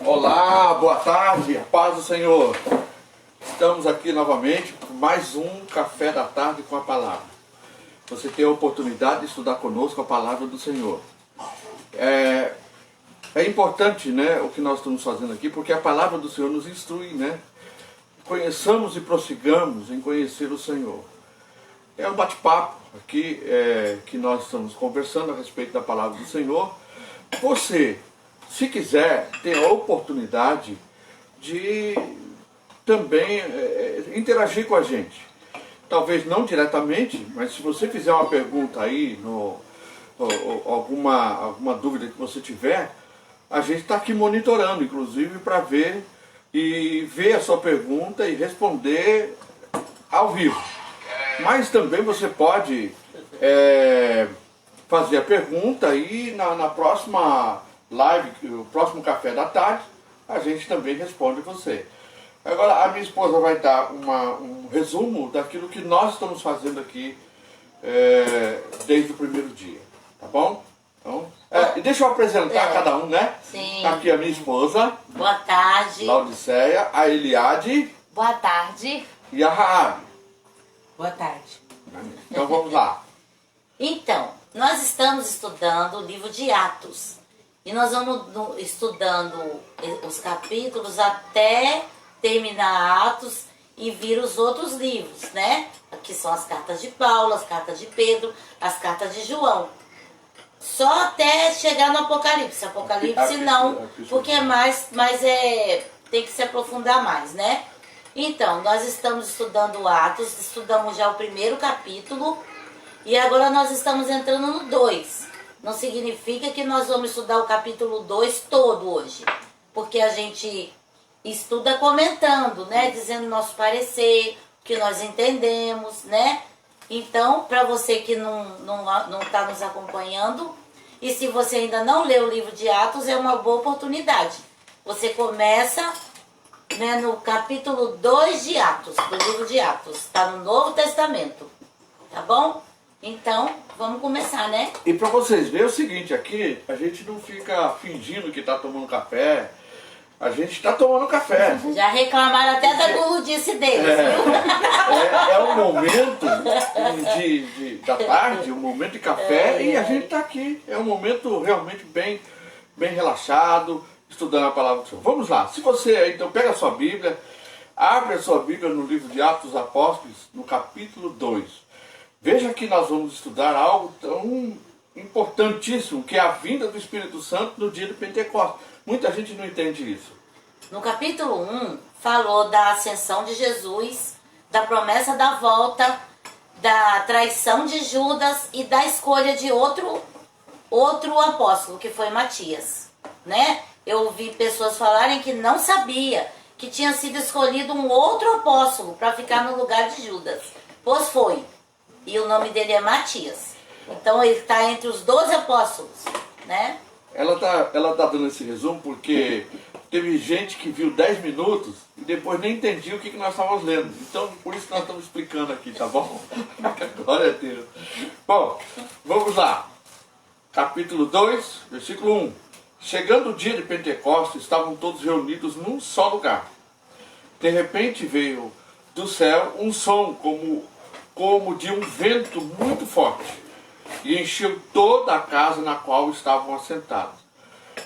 Olá, boa tarde, paz do Senhor. Estamos aqui novamente com mais um Café da Tarde com a Palavra. Você tem a oportunidade de estudar conosco a Palavra do Senhor. É importante, né, o que nós estamos fazendo aqui, porque a Palavra do Senhor nos instrui, né? Conheçamos e prossigamos em conhecer o Senhor. É um bate-papo aqui que nós estamos conversando a respeito da Palavra do Senhor. Você, se quiser, tem a oportunidade de também interagir com a gente. Talvez não diretamente, mas se você fizer uma pergunta aí, alguma dúvida que você tiver, a gente está aqui monitorando, inclusive, para ver a sua pergunta e responder ao vivo. Mas também você pode fazer a pergunta e na próxima live, o próximo café da tarde, a gente também responde você. Agora a minha esposa vai dar um resumo daquilo que nós estamos fazendo aqui desde o primeiro dia, tá bom? Então, deixa eu apresentar cada um, né? Sim. Tá aqui a minha esposa. Boa tarde. Laudiceia, a Eliade. Boa tarde. E a Raabe. Boa tarde. Então vamos lá. Então, nós estamos estudando o livro de Atos. E nós vamos estudando os capítulos até terminar Atos e vir os outros livros, né? Aqui são as cartas de Paulo, as cartas de Pedro, as cartas de João. Só até chegar no Apocalipse. Apocalipse não, porque tem que se aprofundar mais, né? Então, nós estamos estudando Atos, estudamos já o primeiro capítulo e agora nós estamos entrando no 2. Não significa que nós vamos estudar o capítulo 2 todo hoje, porque a gente estuda comentando, né? Dizendo nosso parecer, o que nós entendemos, né? Então, para você que não está nos acompanhando, e se você ainda não leu o livro de Atos, é uma boa oportunidade. Você começa, né, no capítulo 2 de Atos, do livro de Atos. Está no Novo Testamento, tá bom? Então, vamos começar, né? E para vocês verem o seguinte, aqui a gente não fica fingindo que está tomando café. A gente está tomando café. Já reclamaram até da guludice deles, viu? É um momento da tarde, um momento de café, e a gente está aqui. É um momento realmente bem relaxado, estudando a palavra do Senhor. Vamos lá. Se você, então, pega a sua Bíblia, abre a sua Bíblia no livro de Atos dos Apóstolos, no capítulo 2. Veja que nós vamos estudar algo tão importantíssimo, que é a vinda do Espírito Santo no dia do Pentecostes. Muita gente não entende isso. No capítulo 1, falou da ascensão de Jesus, da promessa da volta, da traição de Judas e da escolha de outro apóstolo, que foi Matias, né? Eu ouvi pessoas falarem que não sabia que tinha sido escolhido um outro apóstolo para ficar no lugar de Judas. Pois foi. E o nome dele é Matias. Então ele está entre os 12 apóstolos, né? Ela tá dando esse resumo porque teve gente que viu 10 minutos e depois nem entendia o que nós estávamos lendo. Então, por isso que nós estamos explicando aqui, tá bom? Glória a Deus. Bom, vamos lá. Capítulo 2, versículo 1. Chegando o dia de Pentecostes, estavam todos reunidos num só lugar. De repente veio do céu um som como de um vento muito forte, e encheu toda a casa na qual estavam assentados.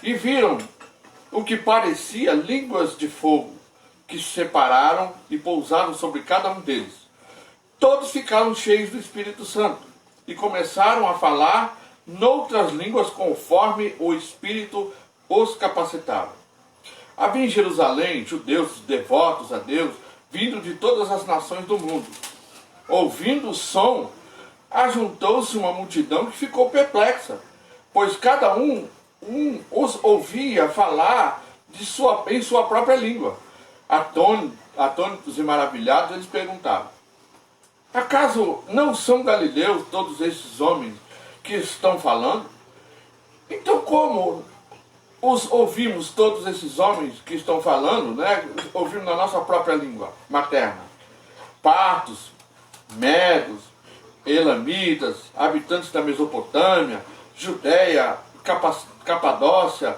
E viram o que parecia línguas de fogo, que se separaram e pousaram sobre cada um deles. Todos ficaram cheios do Espírito Santo e começaram a falar noutras línguas conforme o Espírito os capacitava. Havia em Jerusalém judeus devotos a Deus, vindo de todas as nações do mundo. Ouvindo o som, ajuntou-se uma multidão que ficou perplexa, pois cada um os ouvia falar em sua própria língua. Atônitos e maravilhados, eles perguntavam: acaso não são galileus todos esses homens que estão falando? Então como os ouvimos todos esses homens que estão falando, né? Ouvimos na nossa própria língua materna? Partos, medos, elamitas, habitantes da Mesopotâmia, Judéia, Capadócia,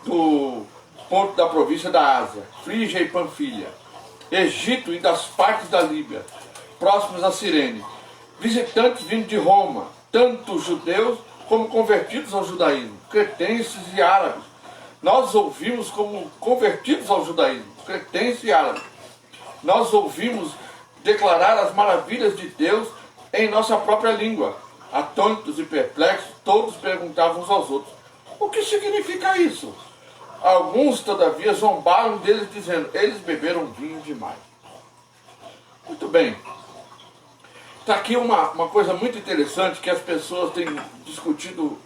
do ponto da província da Ásia, Frígia e Panfilha, Egito e das partes da Líbia, próximos a Cirene, visitantes vindos de Roma, tanto judeus como convertidos ao judaísmo, cretenses e árabes. Nós ouvimos como convertidos ao judaísmo, cretenses e árabes. Nós ouvimos declarar as maravilhas de Deus em nossa própria língua. Atônitos e perplexos, todos perguntavam uns aos outros: o que significa isso? Alguns, todavia, zombaram deles, dizendo: eles beberam vinho demais. Muito bem. Está aqui uma coisa muito interessante que as pessoas têm discutido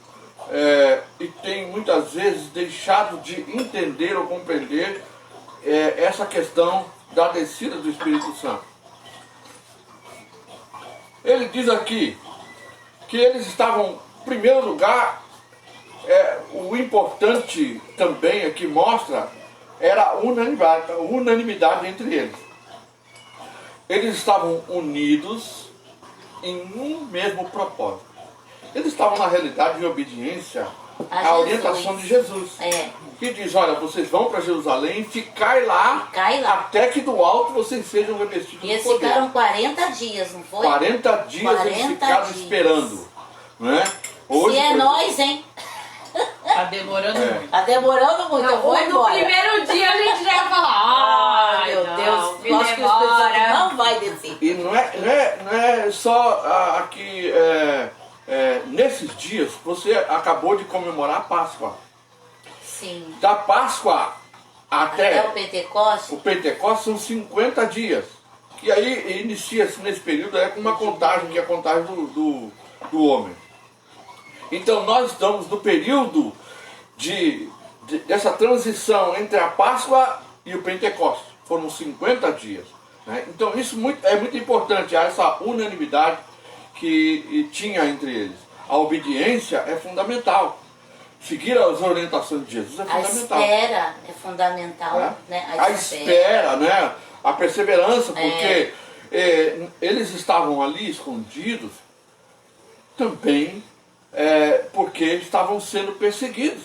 e têm muitas vezes deixado de entender ou compreender essa questão da descida do Espírito Santo. Ele diz aqui que eles estavam, em primeiro lugar, o importante também aqui mostra era a unanimidade entre eles. Eles estavam unidos em um mesmo propósito. Eles estavam, na realidade, em obediência à orientação de Jesus. Que diz: olha, vocês vão para Jerusalém e ficai lá até que do alto vocês sejam revestidos E eles do poder. ficaram 40 dias, não foi? 40 dias eles ficaram esperando. Não é? Hoje, Se é por nós, hein? Tá demorando muito. Tá demorando muito, eu vou No embora. primeiro dia a gente já ia falar: Ai, meu não, Deus, me eu acho que o Espírito Santo demora. não vai descer. E não é só aqui, nesses dias, você acabou de comemorar a Páscoa. Sim. Da Páscoa Até até o Pentecostes. o Pentecostes são 50 dias. E aí inicia-se nesse período com uma contagem, que é a contagem do homem. Então nós estamos no período dessa transição entre a Páscoa e o Pentecostes. Foram 50 dias. Né? Então isso é muito importante, essa unanimidade que tinha entre eles. A obediência é fundamental. Seguir as orientações de Jesus é A fundamental. espera é fundamental, né? A espera, né? A perseverança, porque eles estavam ali escondidos também porque estavam sendo perseguidos,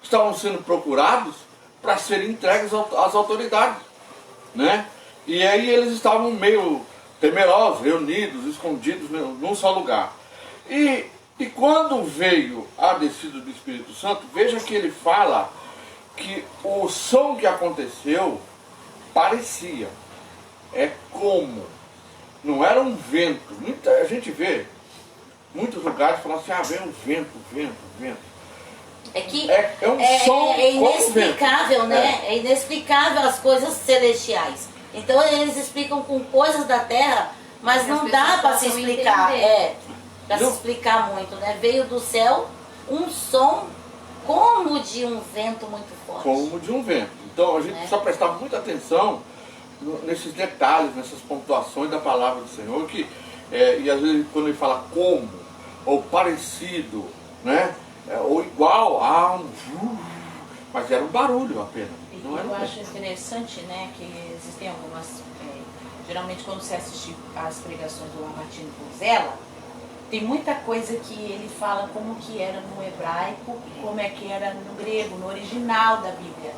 estavam sendo procurados para serem entregues às autoridades, né? E aí eles estavam meio temerosos, reunidos, escondidos num só lugar. E quando veio a descida do Espírito Santo, veja que ele fala que o som que aconteceu parecia, como, não era um vento. A gente vê muitos lugares falando assim: vem um vento. É que É um som inexplicável, como né? É inexplicável as coisas celestiais. Então eles explicam com coisas da terra, mas não dá para se explicar. Para se explicar muito, né? Veio do céu um som como de um vento muito forte. Como de um vento. Então a gente precisa prestar muita atenção nesses detalhes, nessas pontuações da palavra do Senhor, e às vezes quando ele fala como, ou parecido, né? Ou igual a mas era um barulho apenas. Não era Eu acho interessante, né, que existem algumas... geralmente quando você assiste as pregações do Lamartine Pozella, tem muita coisa que ele fala como que era no hebraico, como é que era no grego, no original da Bíblia.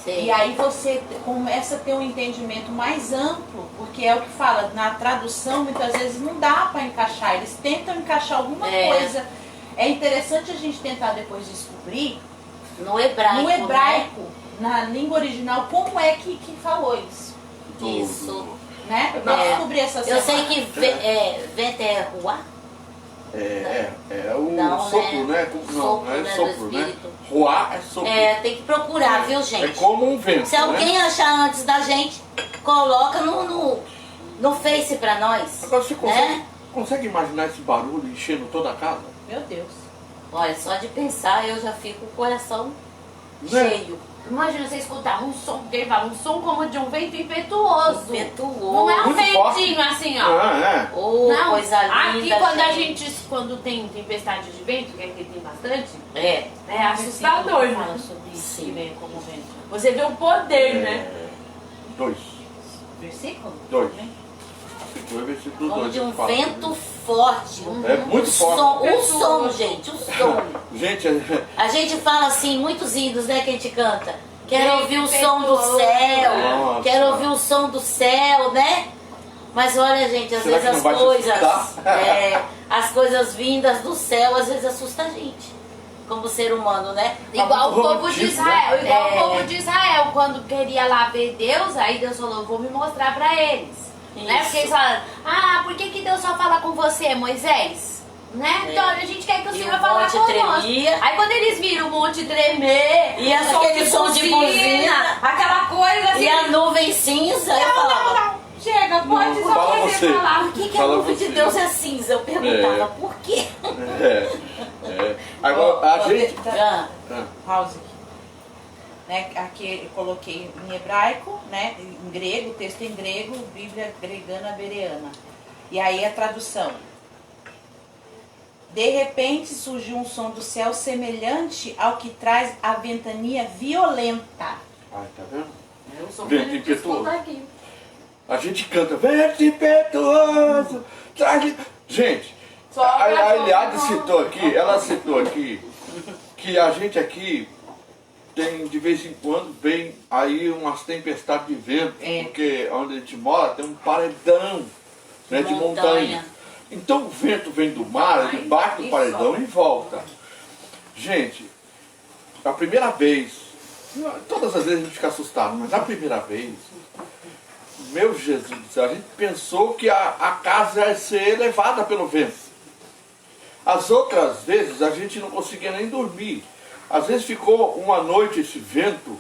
Sim. E aí você começa a ter um entendimento mais amplo, porque é o que fala, na tradução muitas vezes não dá para encaixar, eles tentam encaixar alguma coisa. É interessante a gente tentar depois descobrir no hebraico, na língua original, como é que falou isso. Isso. Né? Pra descobrir essa Eu semana. sei que vento é ruá. O Não, sopro, né? Sopro, não é né, sopro, do né? Espírito. Ruá é sopro. Tem que procurar, viu, gente? É como um vento. Se alguém né? achar antes da gente, coloca no Face pra nós. Agora você né? consegue imaginar esse barulho enchendo toda a casa? Meu Deus. Olha, só de pensar eu já fico com o coração Né? cheio. Imagina você escutar um som, porque ele fala, um som como de um vento impetuoso. Impetuoso. Não é um Muito forte. ventinho assim, ó. Oh, Não, coisa linda. aqui quando tem tempestade de vento, que aqui tem bastante, é assustador, Versículo que né? fala sobre isso, que veio como vento. Você vê o poder, né? 2. Versículo? Dois. Ficou revestido dos Como dois. de um ele fala, vento né? forte. É muito o forte. som, gente, o som. Gente, A gente fala assim, muitos hinos, né, que a gente canta. Quero Bem ouvir o som do céu, Nossa. quero ouvir o som do céu, né? Mas olha, gente, às Será vezes que não vai as te coisas, assustar? as coisas vindas do céu, às vezes assustam a gente, como ser humano, né? Igual o muito povo de romântico, Israel, né? igual o povo de Israel, quando queria lá ver Deus, aí Deus falou, vou me mostrar pra eles. Né? Isso. Porque eles falaram, por que Deus só fala com você, Moisés? Né? É. Então a gente quer que o E Senhor o fale monte conosco. tremia. Aí quando eles viram o monte tremer, E aquele som de buzina, aquela coisa assim. e a nuvem cinza, eu falava, Não. Chega, pode Não, só fala querer você. falar. por que, que a Fala nuvem de você. Deus é cinza? Eu perguntava, É. por quê? Agora, a gente... Ah, Pause aqui. Né, aqui eu coloquei em hebraico, né, em grego, texto em grego, Bíblia gregana bereana. E aí a tradução. De repente surgiu um som do céu semelhante ao que traz a ventania violenta. Ai, tá vendo? Eu sou Vento muito impetuoso. aqui. A gente canta, vento impetuoso, traz... Gente, a Eliade citou aqui, ela citou aqui, que a gente aqui tem, de vez em quando, vem aí umas tempestades de vento, porque onde a gente mora tem um paredão, né, de montanha. Então o vento vem do mar, ele bate no paredão e volta. Gente, a primeira vez, todas as vezes a gente fica assustado, mas a primeira vez, meu Jesus do céu, a gente pensou que a casa ia ser levada pelo vento. As outras vezes a gente não conseguia nem dormir. Às vezes ficou uma noite esse vento,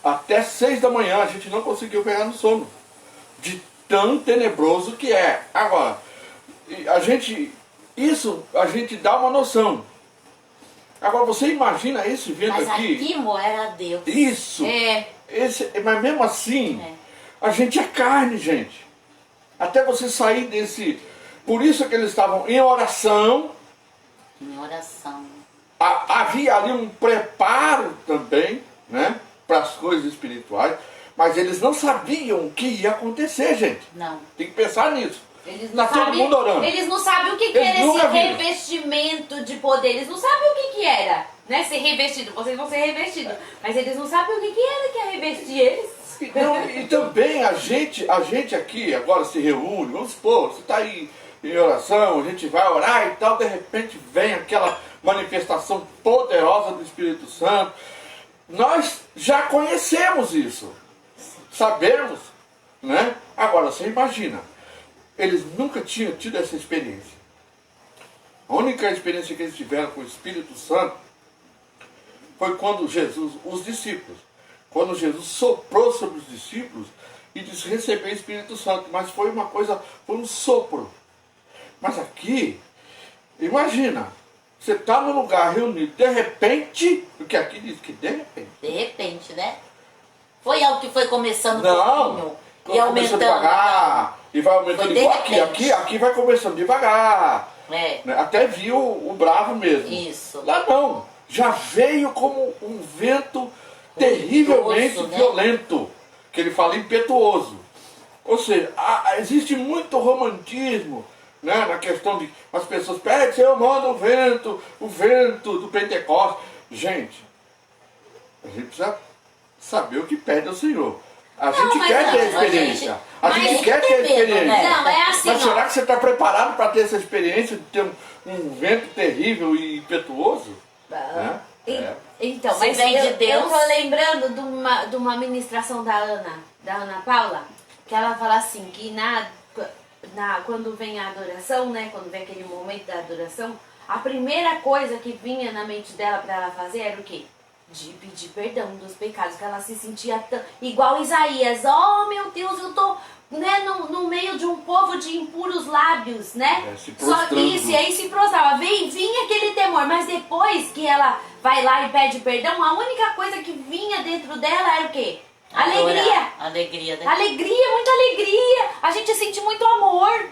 até 6 da manhã a gente não conseguiu pegar no sono. De tão tenebroso que é. Agora, isso a gente dá uma noção. Agora você imagina esse vento mas aqui. aqui, amor, era Deus. Isso. Mas mesmo assim, a gente é carne, gente. Até você sair desse... Por isso que eles estavam em oração. Em oração. Havia ali um preparo também, né? Para as coisas espirituais. Mas eles não sabiam o que ia acontecer, gente. Não. Tem que pensar nisso. Eles não Tá todo sabem, mundo orando. eles não sabem o que, Eles era esse nunca viram. revestimento de poder. Eles não sabem o que era, né? Ser revestido. Vocês vão ser revestidos. Mas eles não sabem o que era que ia revestir eles. Então, e também a gente aqui agora se reúne, vamos supor, você está aí em oração, a gente vai orar e tal, de repente vem aquela manifestação poderosa do Espírito Santo. Nós já conhecemos isso, sabemos, né? Agora você imagina, eles nunca tinham tido essa experiência. A única experiência que eles tiveram com o Espírito Santo foi quando Jesus, os discípulos, quando Jesus soprou sobre os discípulos e disse receber o Espírito Santo, mas foi uma coisa, foi um sopro. Mas aqui, imagina, você está num lugar reunido, de repente, porque aqui diz que de repente. De repente, né? Foi algo que foi começando Não, pouquinho e começou aumentando. devagar, e vai aumentando Foi de igual aqui, repente. aqui vai começando devagar. É, Né? Até viu o bravo mesmo. isso. Lá não, já veio como um vento terrivelmente Ruidoso, né? violento, que ele fala impetuoso. Ou seja, existe muito romantismo, né, na questão de as pessoas pedem, Senhor, manda o vento do Pentecostes. Gente, a gente precisa saber o que pede ao Senhor. A gente mas quer não, ter a a experiência. A mas gente tem quer que ter a ter medo, experiência. né? Não, é assim, Mas ó. será que você está preparado para ter essa experiência de ter um vento terrível e impetuoso? Né? Então, Se mas vem de eu Deus. tô lembrando de uma ministração da Ana Paula, que ela fala assim, que quando vem a adoração, né, quando vem aquele momento da adoração, a primeira coisa que vinha na mente dela para ela fazer era o quê? De pedir perdão dos pecados, que ela se sentia igual Isaías. Oh, meu Deus, eu tô, né, no meio de um povo de impuros lábios, né? Se Só que prostrando. isso, e aí se prostrava. Vinha aquele temor, mas depois que ela vai lá e pede perdão, a única coisa que vinha dentro dela era o quê? Alegria. Adorar. Alegria, né? Alegria, muita alegria. A gente sente muito amor.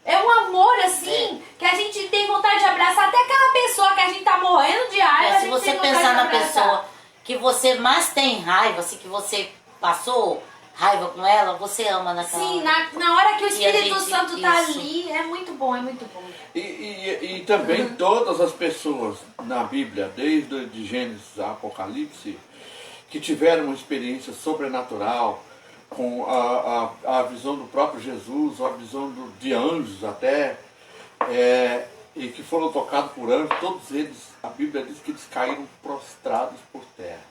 É um amor assim, que a gente tem vontade de abraçar até aquela pessoa que a gente tá morrendo de raiva. a Se gente você tem vontade pensar de na abraçar. pessoa que você mais tem raiva, assim, que você passou raiva com ela, você ama naquela Sim, hora. na hora que o E a Espírito gente- Santo tá isso. ali, é muito bom, é muito bom. E também todas as pessoas na Bíblia, desde de Gênesis a Apocalipse, que tiveram uma experiência sobrenatural, com a visão do próprio Jesus, a visão de anjos até, e que foram tocados por anjos, todos eles, a Bíblia diz que eles caíram prostrados por terra.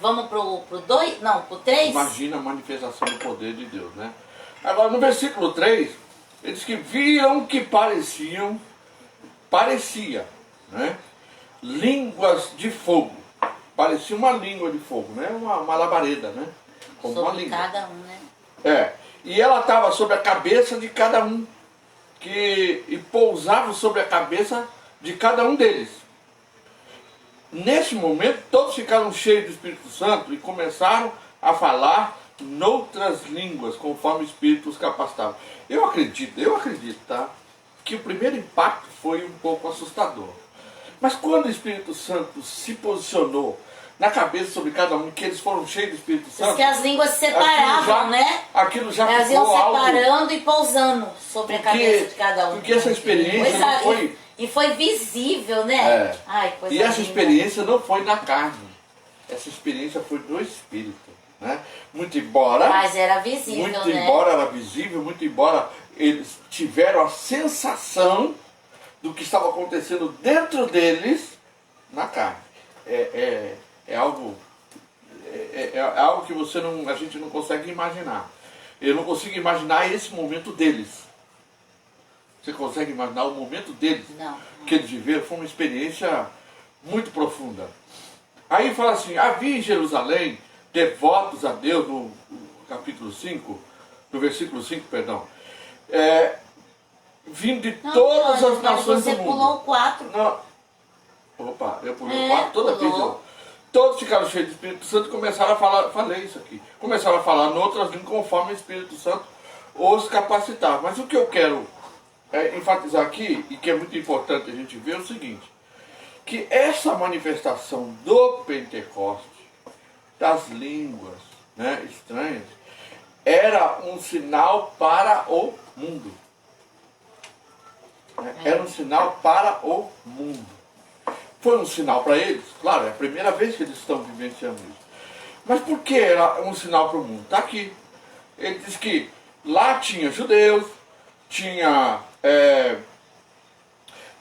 Vamos pro 2? Não, pro 3? Imagina a manifestação do poder de Deus, né? Agora, no versículo 3, ele diz que viram que parecia, né? Línguas de fogo. Parecia uma língua de fogo, né? Uma labareda, né? Como uma Sobre língua. cada um, né? E ela estava sobre a cabeça de cada um, e pousava sobre a cabeça de cada um deles. Nesse momento, todos ficaram cheios do Espírito Santo e começaram a falar noutras línguas, conforme o Espírito os capacitava. Eu acredito, tá? Que o primeiro impacto foi um pouco assustador. Mas quando o Espírito Santo se posicionou na cabeça sobre cada um, que eles foram cheios do Espírito Diz Santo, que as línguas se separavam, né? aquilo já Elas iam ficou algo... separando e pousando sobre a cabeça de cada um. Porque essa experiência não foi... E foi visível, né? Ai, coisa E essa linda. experiência não foi na carne. Essa experiência foi do Espírito, né? Muito embora... Mas era visível, Muito né? embora era visível, muito embora eles tiveram a sensação do que estava acontecendo dentro deles na carne. É algo que a gente não consegue imaginar. Eu não consigo imaginar esse momento deles. Você consegue imaginar o momento deles? Não. Que eles viveram? Foi uma experiência muito profunda. Aí fala assim, havia em Jerusalém devotos a Deus, no capítulo 5, no versículo 5, perdão, vindo de Não, todas Jorge, as mas nações você do mundo. pulou o 4. Não. Opa, eu pulei o 4 toda vez. pulou. Todos ficaram cheios do Espírito Santo e começaram a falar, falei isso aqui, começaram a falar em outras línguas conforme o Espírito Santo os capacitava. Mas o que eu quero enfatizar aqui, e que é muito importante a gente ver, é o seguinte, que essa manifestação do Pentecoste, das línguas, né, estranhas, era um sinal para o mundo. Era um sinal para o mundo. Foi um sinal para eles? Claro, é a primeira vez que eles estão vivenciando isso. Mas por que era um sinal para o mundo? Está aqui. Ele diz que lá tinha judeus, tinha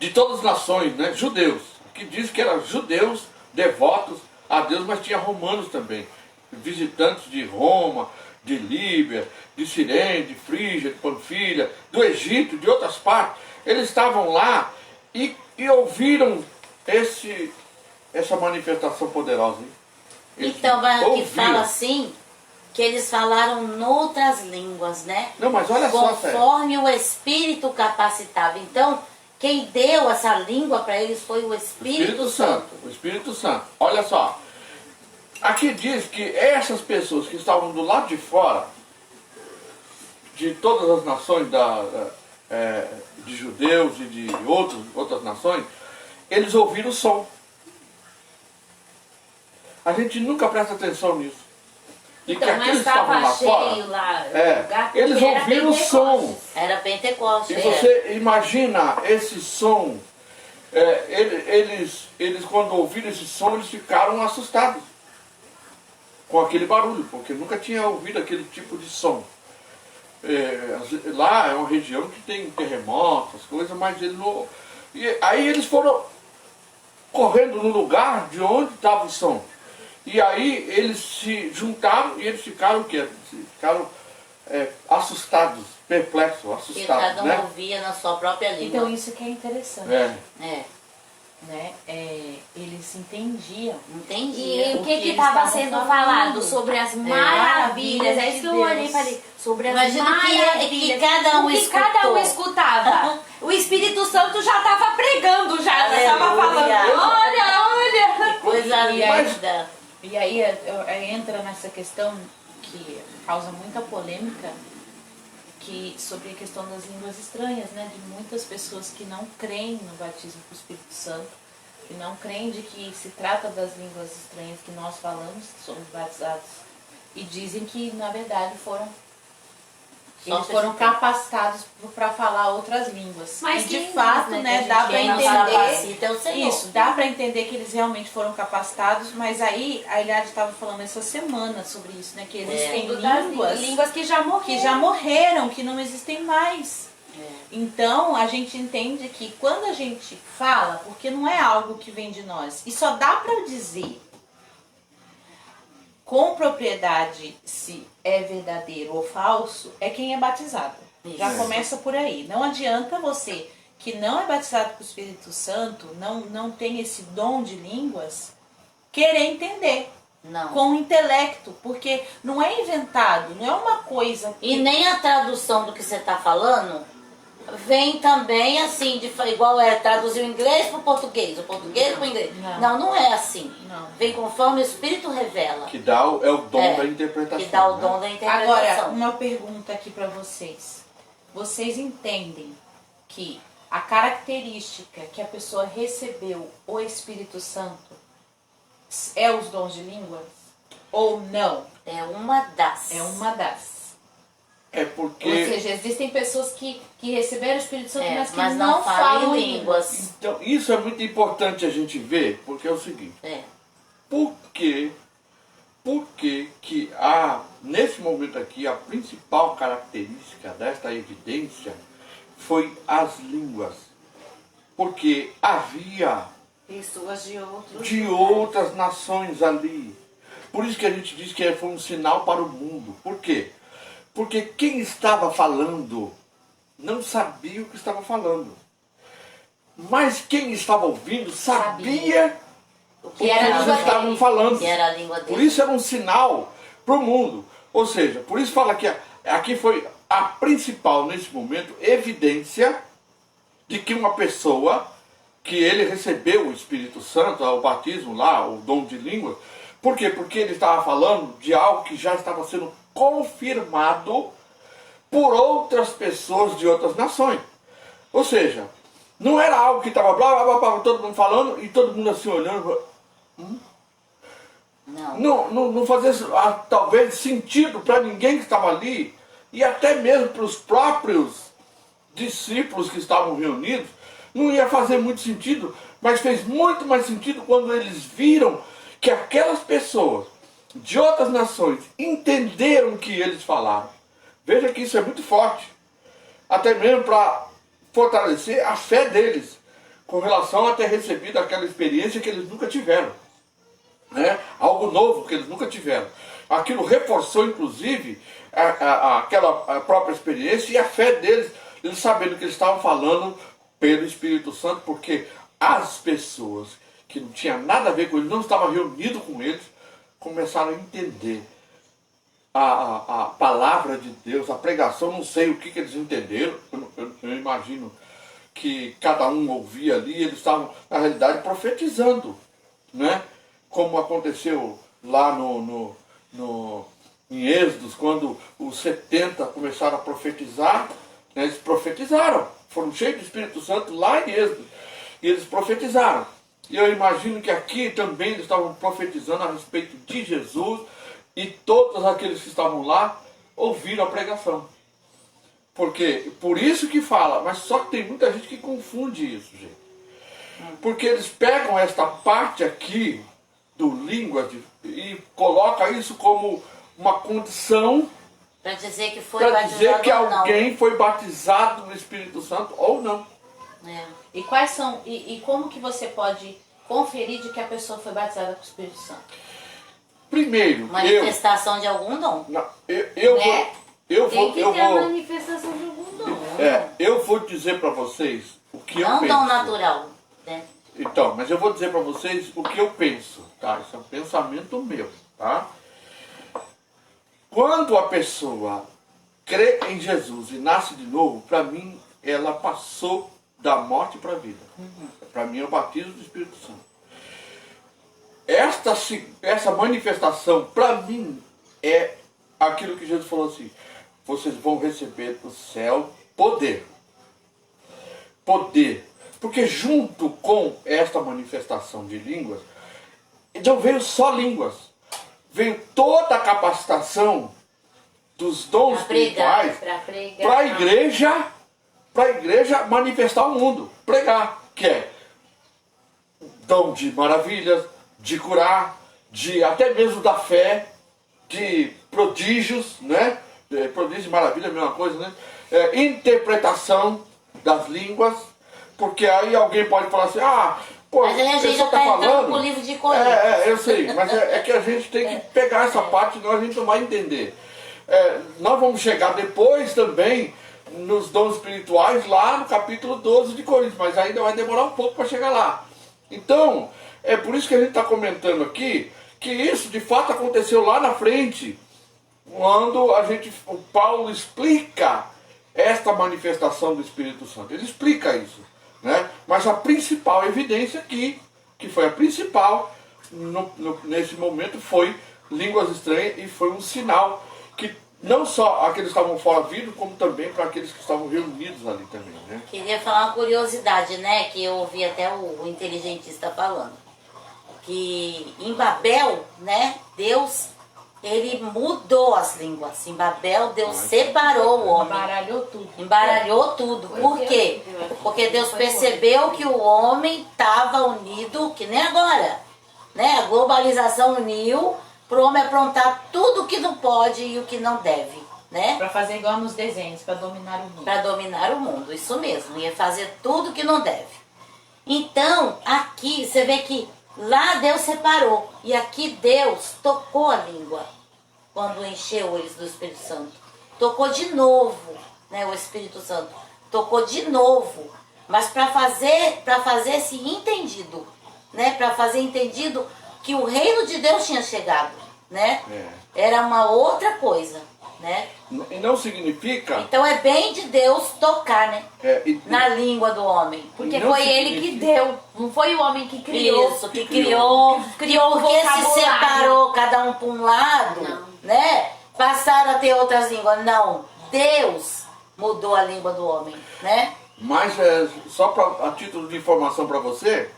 de todas as nações, né, judeus. Que diz que eram judeus devotos a Deus, mas tinha romanos também. Visitantes de Roma, de Líbia, de Cirene, de Frígia, de Panfilha, do Egito, de outras partes. Eles estavam lá e ouviram essa manifestação poderosa. Hein? Eles Então, vai aqui ouviram. fala assim, que eles falaram noutras línguas, né? Não, mas olha só, Fé. Conforme o Espírito capacitava. Então, quem deu essa língua para eles foi o Espírito Santo. O Espírito Santo. Olha só. Aqui diz que essas pessoas que estavam do lado de fora, de todas as nações de judeus e de outras nações, eles ouviram o som. A gente nunca presta atenção nisso. E Então, que mas aqueles que estavam estava lá fora, cheio lá, o lugar, porque eles era ouviram o Pentecostes. som. Era Pentecostes. E você imagina esse som, eles quando ouviram esse som, eles ficaram assustados com aquele barulho, porque nunca tinha ouvido aquele tipo de som. Lá é uma região que tem terremotos, coisas, mas eles não... E aí eles foram correndo no lugar de onde estava o som. E aí eles se juntaram e eles ficaram o quê? Ficaram assustados, perplexos, Que assustados, cada um né? ouvia na sua própria língua. Então isso que é interessante, né? Eles entendiam. Entendi. E o O que que estava eles sendo estavam falado falando. sobre as maravilhas. É isso que eu olhei e falei. Sobre as Imagina que maravilhas. cada um o que cada um escutava. O Espírito Santo já estava pregando, já estava falando. Aleluia. Olha. Coisa E aí- linda. E aí entra nessa questão que causa muita polêmica, sobre a questão das línguas estranhas, né? De muitas pessoas que não creem no batismo com o Espírito Santo, que não creem de que se trata das línguas estranhas que nós falamos, somos batizados E dizem que, na verdade, Só eles foram capacitados para falar outras línguas. Mas e de línguas, fato, né, né, que dá a para Quem nos entender. capacita é o Senhor. Isso, dá para entender que eles realmente foram capacitados, mas aí a Eliade estava falando essa semana sobre isso, né? Que existem Línguas que já morreram. que já morreram, que não existem mais. É. Então a gente entende que quando a gente fala, porque não é algo que vem de nós, e só dá para dizer com propriedade se é verdadeiro ou falso, é quem é batizado. Isso. Já começa por aí. Não adianta você que não é batizado com o Espírito Santo, não tem esse dom de línguas, querer entender Não. com o intelecto, porque não é inventado, não é uma coisa E nem a tradução do que você está falando vem também assim, igual é traduzir o inglês para o português para o inglês. Não. Não é assim. Não. Vem conforme o Espírito revela. Que dá é o dom É, da interpretação. Que dá o né? dom da interpretação. Agora, uma pergunta aqui para vocês. Vocês entendem que a característica que a pessoa recebeu o Espírito Santo é os dons de línguas? Ou não? É uma das. É uma das. É Ou porque. seja, existem pessoas que receberam o Espírito Santo, É, mas que mas não falam em línguas. Então, isso é muito importante a gente ver, porque é o seguinte. É. Por que que nesse momento aqui, a principal característica desta evidência foi as línguas? Porque havia Pessoas de outras nações ali. Por isso que a gente diz que foi um sinal para o mundo. Por quê? Porque quem estava falando não sabia o que estava falando. Mas quem estava ouvindo sabia o que era a eles língua estavam dele. falando. Que era a língua dele. Por isso era um sinal para o mundo. Ou seja, por isso fala que aqui foi a principal, nesse momento, evidência de que uma pessoa, que ele recebeu o Espírito Santo, o batismo lá, o dom de língua. Por quê? Porque ele estava falando de algo que já estava sendo confirmado por outras pessoas de outras nações. Ou seja, não era algo que estava blá, blá, blá, todo mundo falando e todo mundo assim olhando. Não fazia talvez sentido para ninguém que estava ali, e até mesmo para os próprios discípulos que estavam reunidos, não ia fazer muito sentido, mas fez muito mais sentido quando eles viram que aquelas pessoas de outras nações entenderam o que eles falaram. Veja que isso é muito forte, até mesmo para fortalecer a fé deles, com relação a ter recebido aquela experiência que eles nunca tiveram. Né? Algo novo que eles nunca tiveram. Aquilo reforçou, inclusive, aquela própria experiência e a fé deles, eles sabendo que eles estavam falando pelo Espírito Santo, porque as pessoas que não tinham nada a ver com eles, não estavam reunidos com eles, começaram a entender a palavra de Deus, a pregação. Não sei o que eles entenderam, eu imagino que cada um ouvia ali, eles estavam, na realidade, profetizando, né? Como aconteceu lá em Êxodos, quando os 70 começaram a profetizar, né, eles profetizaram, foram cheios do Espírito Santo lá em Êxodo, e eles profetizaram. E eu imagino que aqui também eles estavam profetizando a respeito de Jesus, e todos aqueles que estavam lá ouviram a pregação. Porque, por isso que fala, mas só que tem muita gente que confunde isso, gente. Porque eles pegam esta parte aqui do línguas e coloca isso como uma condição Para dizer que foi para batizado dizer que ou não. alguém foi batizado no Espírito Santo ou não. É. E quais são, e como que você pode conferir de que a pessoa foi batizada com o Espírito Santo? Primeiro, Manifestação de algum dom. Tem que ter a manifestação de algum dom. eu vou dizer para vocês o que eu Não penso. dom natural. Né? Então, mas eu vou dizer para vocês o que eu penso, tá? Isso é um pensamento meu, tá? Quando a pessoa crê em Jesus e nasce de novo, para mim, ela passou da morte para a vida. Para mim é o batismo do Espírito Santo. Essa manifestação, para mim, é aquilo que Jesus falou assim: vocês vão receber do céu poder. Poder. Porque junto com esta manifestação de línguas, não veio só línguas. vem toda a capacitação dos dons espirituais para a igreja manifestar o mundo, pregar, que é dom de maravilhas, de curar, de até mesmo da fé, de prodígios, né? Prodígio de maravilha é a mesma coisa, né? Interpretação das línguas, porque aí alguém pode falar assim, pô, mas aí a gente já está entrando pro livro de Coríntios. Eu sei, mas é que a gente tem que pegar essa parte, senão a gente não vai entender. Nós vamos chegar depois também nos dons espirituais lá no capítulo 12 de Coríntios, mas ainda vai demorar um pouco para chegar lá. Então, é por isso que a gente está comentando aqui que isso de fato aconteceu lá na frente, quando o Paulo explica esta manifestação do Espírito Santo. Ele explica isso, né? Mas a principal evidência aqui, que foi a principal nesse momento, foi línguas estranhas, e foi um sinal que não só aqueles que estavam fora viram, como também para aqueles que estavam reunidos ali também, né? Queria falar uma curiosidade, né? Que eu ouvi até o inteligentista falando. Que em Babel, né? Deus, ele mudou as línguas. Em Babel, Deus separou o homem. Embaralhou tudo. Embaralhou tudo. Por quê? Porque Deus percebeu que o homem estava unido, que nem agora, né? A globalização uniu para o homem aprontar tudo o que não pode e o que não deve, né? Para fazer igual nos desenhos, para dominar o mundo. Para dominar o mundo, isso mesmo. Ia fazer tudo o que não deve. Então, aqui, você vê que lá Deus separou. E aqui Deus tocou a língua quando encheu eles do Espírito Santo. Tocou de novo, né, o Espírito Santo. Tocou de novo. Mas para fazer esse entendido, né? Para fazer entendido que o reino de Deus tinha chegado, né? Era uma outra coisa, né? E não significa... Então é bem de Deus tocar, né? Na língua do homem. Porque foi ele que deu, não foi o homem que criou. Isso, que criou porque se separou cada um para um lado, né? Passaram a ter outras línguas. Não, Deus mudou a língua do homem, né? Mas só a título de informação para você,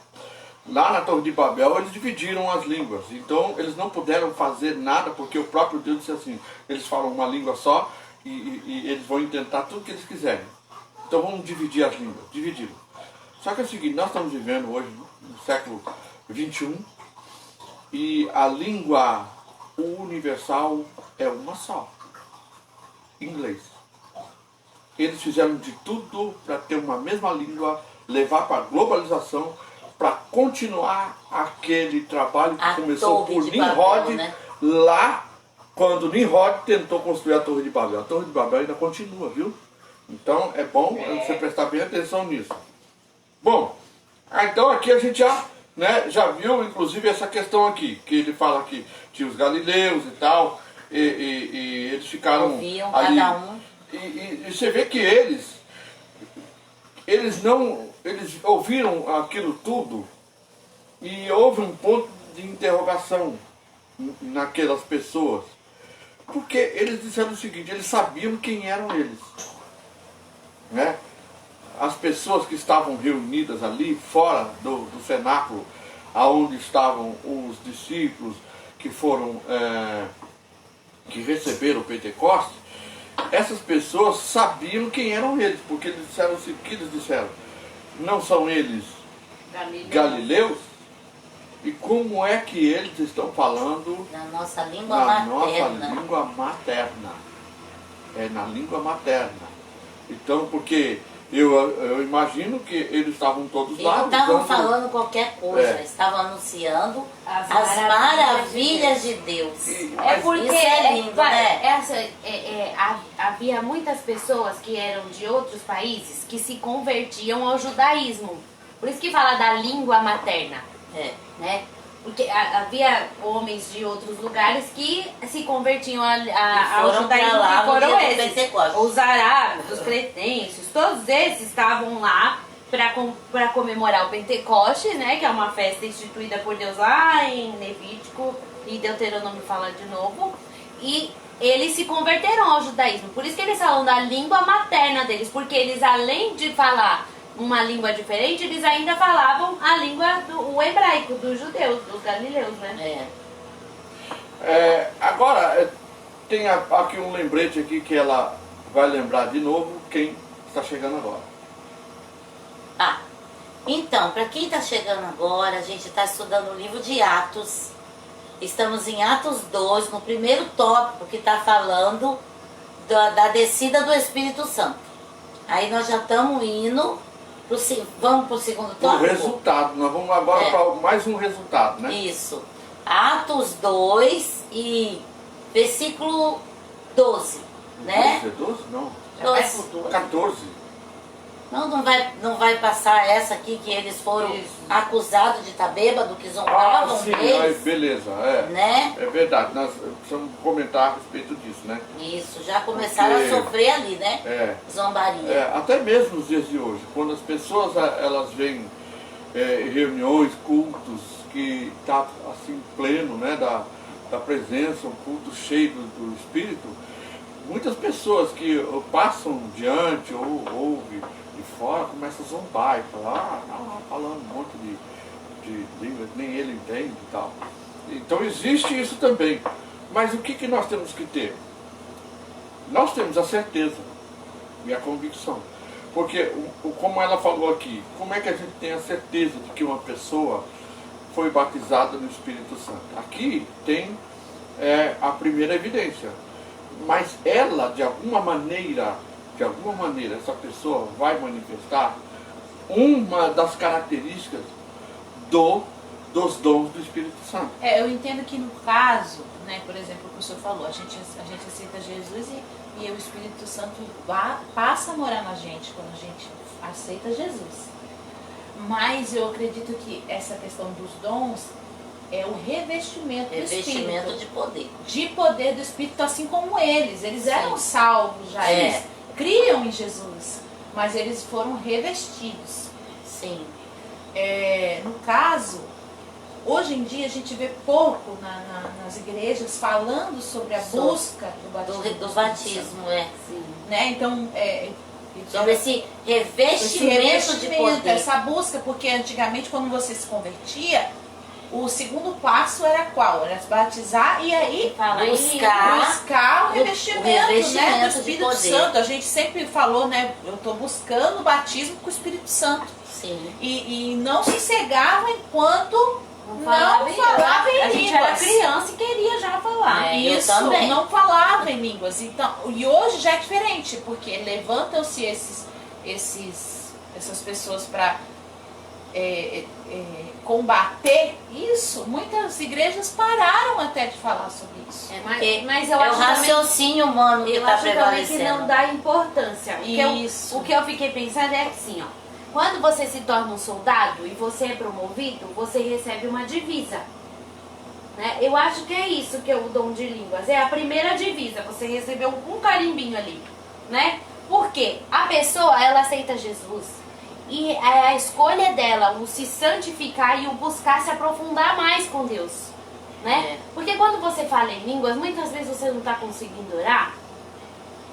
lá na Torre de Babel eles dividiram as línguas. Então eles não puderam fazer nada, porque o próprio Deus disse assim, eles falam uma língua só e eles vão intentar tudo que eles quiserem. Então vamos dividir as línguas, dividiram. Só que é o seguinte, nós estamos vivendo hoje no século 21 e a língua universal é uma só, inglês. Eles fizeram de tudo para ter uma mesma língua, levar para a globalização, para continuar aquele trabalho que começou por Nimrod, né? Lá, quando Nimrod tentou construir a Torre de Babel. A Torre de Babel ainda continua, viu? Então é bom você prestar bem atenção nisso. Bom, então aqui a gente já viu, inclusive, essa questão aqui, que ele fala que tinha os galileus e tal, e eles ficaram ouviam ali. Cada um. E você vê que eles ouviram aquilo tudo e houve um ponto de interrogação naquelas pessoas. Porque eles disseram o seguinte, eles sabiam quem eram eles, né? As pessoas que estavam reunidas ali, fora do cenáculo, aonde estavam os discípulos que foram, que receberam o Pentecostes, essas pessoas sabiam quem eram eles, porque eles disseram assim, o que eles disseram? Não são eles galileus? E como é que eles estão falando Na nossa língua na materna. nossa língua materna? É na língua materna. Então, porque eu imagino que eles estavam todos Eles lá. não estavam usando- falando qualquer coisa, estavam anunciando as maravilhas de Deus. É porque Isso é lindo, né? havia muitas pessoas que eram de outros países que se convertiam ao judaísmo. Por isso que fala da língua materna, né? Porque havia homens de outros lugares que se convertiam ao foram pra judaísmo, lá que no foram dia do esses. Pentecostes. Os arábios, os cretenses, todos esses estavam lá para comemorar o Pentecoste, né? Que é uma festa instituída por Deus lá em Levítico, e Deuteronômio fala de novo. E eles se converteram ao judaísmo. Por isso que eles falam da língua materna deles, porque eles, além de falar uma língua diferente, eles ainda falavam a língua o hebraico dos judeus, dos galileus, né? Agora, tem aqui um lembrete aqui que ela vai lembrar de novo quem está chegando agora. Então, para quem está chegando agora, a gente está estudando o livro de Atos. Estamos em Atos 2, no primeiro tópico que está falando da descida do Espírito Santo. Aí nós já estamos indo, vamos para o segundo O tópico? resultado, nós vamos agora para mais um resultado, né? Isso. Atos 2 e versículo 12, né? 12? Não. Já vai 12. pro 12. 14. Não vai passar essa aqui que eles foram Isso. acusados de estar bêbado, que zombavam Sim, deles, beleza, né? É verdade, nós precisamos comentar a respeito disso, né? Isso, já começaram Porque- a sofrer ali, né? Zombaria. Até mesmo nos dias de hoje, quando as pessoas elas veem reuniões, cultos, que está assim pleno, né, da presença, um culto cheio do Espírito, muitas pessoas que passam diante ou ouvem de fora começam a zombar e falar, falando um monte de línguas, nem ele entende e tal. Então existe isso também. Mas o que nós temos que ter? Nós temos a certeza e a convicção. Porque, como ela falou aqui, como é que a gente tem a certeza de que uma pessoa foi batizada no Espírito Santo? Aqui tem a primeira evidência. Mas ela, de alguma maneira, essa pessoa vai manifestar uma das características dos dons do Espírito Santo. Eu entendo que no caso, né, por exemplo, o que o senhor falou, a gente aceita Jesus e o Espírito Santo passa a morar na gente quando a gente aceita Jesus. Mas eu acredito que essa questão dos dons é o revestimento do Revestimento Espírito. de poder. De poder do Espírito, assim como eles. Eles eram Sim. salvos já, É. eles criam em Jesus, mas eles foram revestidos. Sim. No caso, hoje em dia a gente vê pouco nas igrejas falando sobre a busca do batismo. Do batismo, Né? Então, Sobre esse revestimento de poder. essa busca, porque antigamente quando você se convertia, o segundo passo era qual? Era se batizar e aí buscar o revestimento, né, do de Espírito poder. Santo. A gente sempre falou, né? Eu estou buscando o batismo com o Espírito Santo. Sim. E não se cegavam enquanto Não não falava falava em A gente era línguas. criança e queria já falar. Eu Isso, também. não falava em línguas. Então, e hoje já é diferente, porque levantam-se essas pessoas para combater isso. Muitas igrejas pararam até de falar sobre isso. Mas eu É o acho também, raciocínio humano que eu está acho também que prevalecendo. não dá importância. Isso. O que eu fiquei pensando é assim, ó. Quando você se torna um soldado e você é promovido, você recebe uma divisa. Né? Eu acho que é isso que é o dom de línguas. É a primeira divisa. Você recebeu um carimbinho ali. Né? Por quê? A pessoa, ela aceita Jesus. E é a escolha dela, o se santificar e o buscar se aprofundar mais com Deus. Né? Porque quando você fala em línguas, muitas vezes você não está conseguindo orar.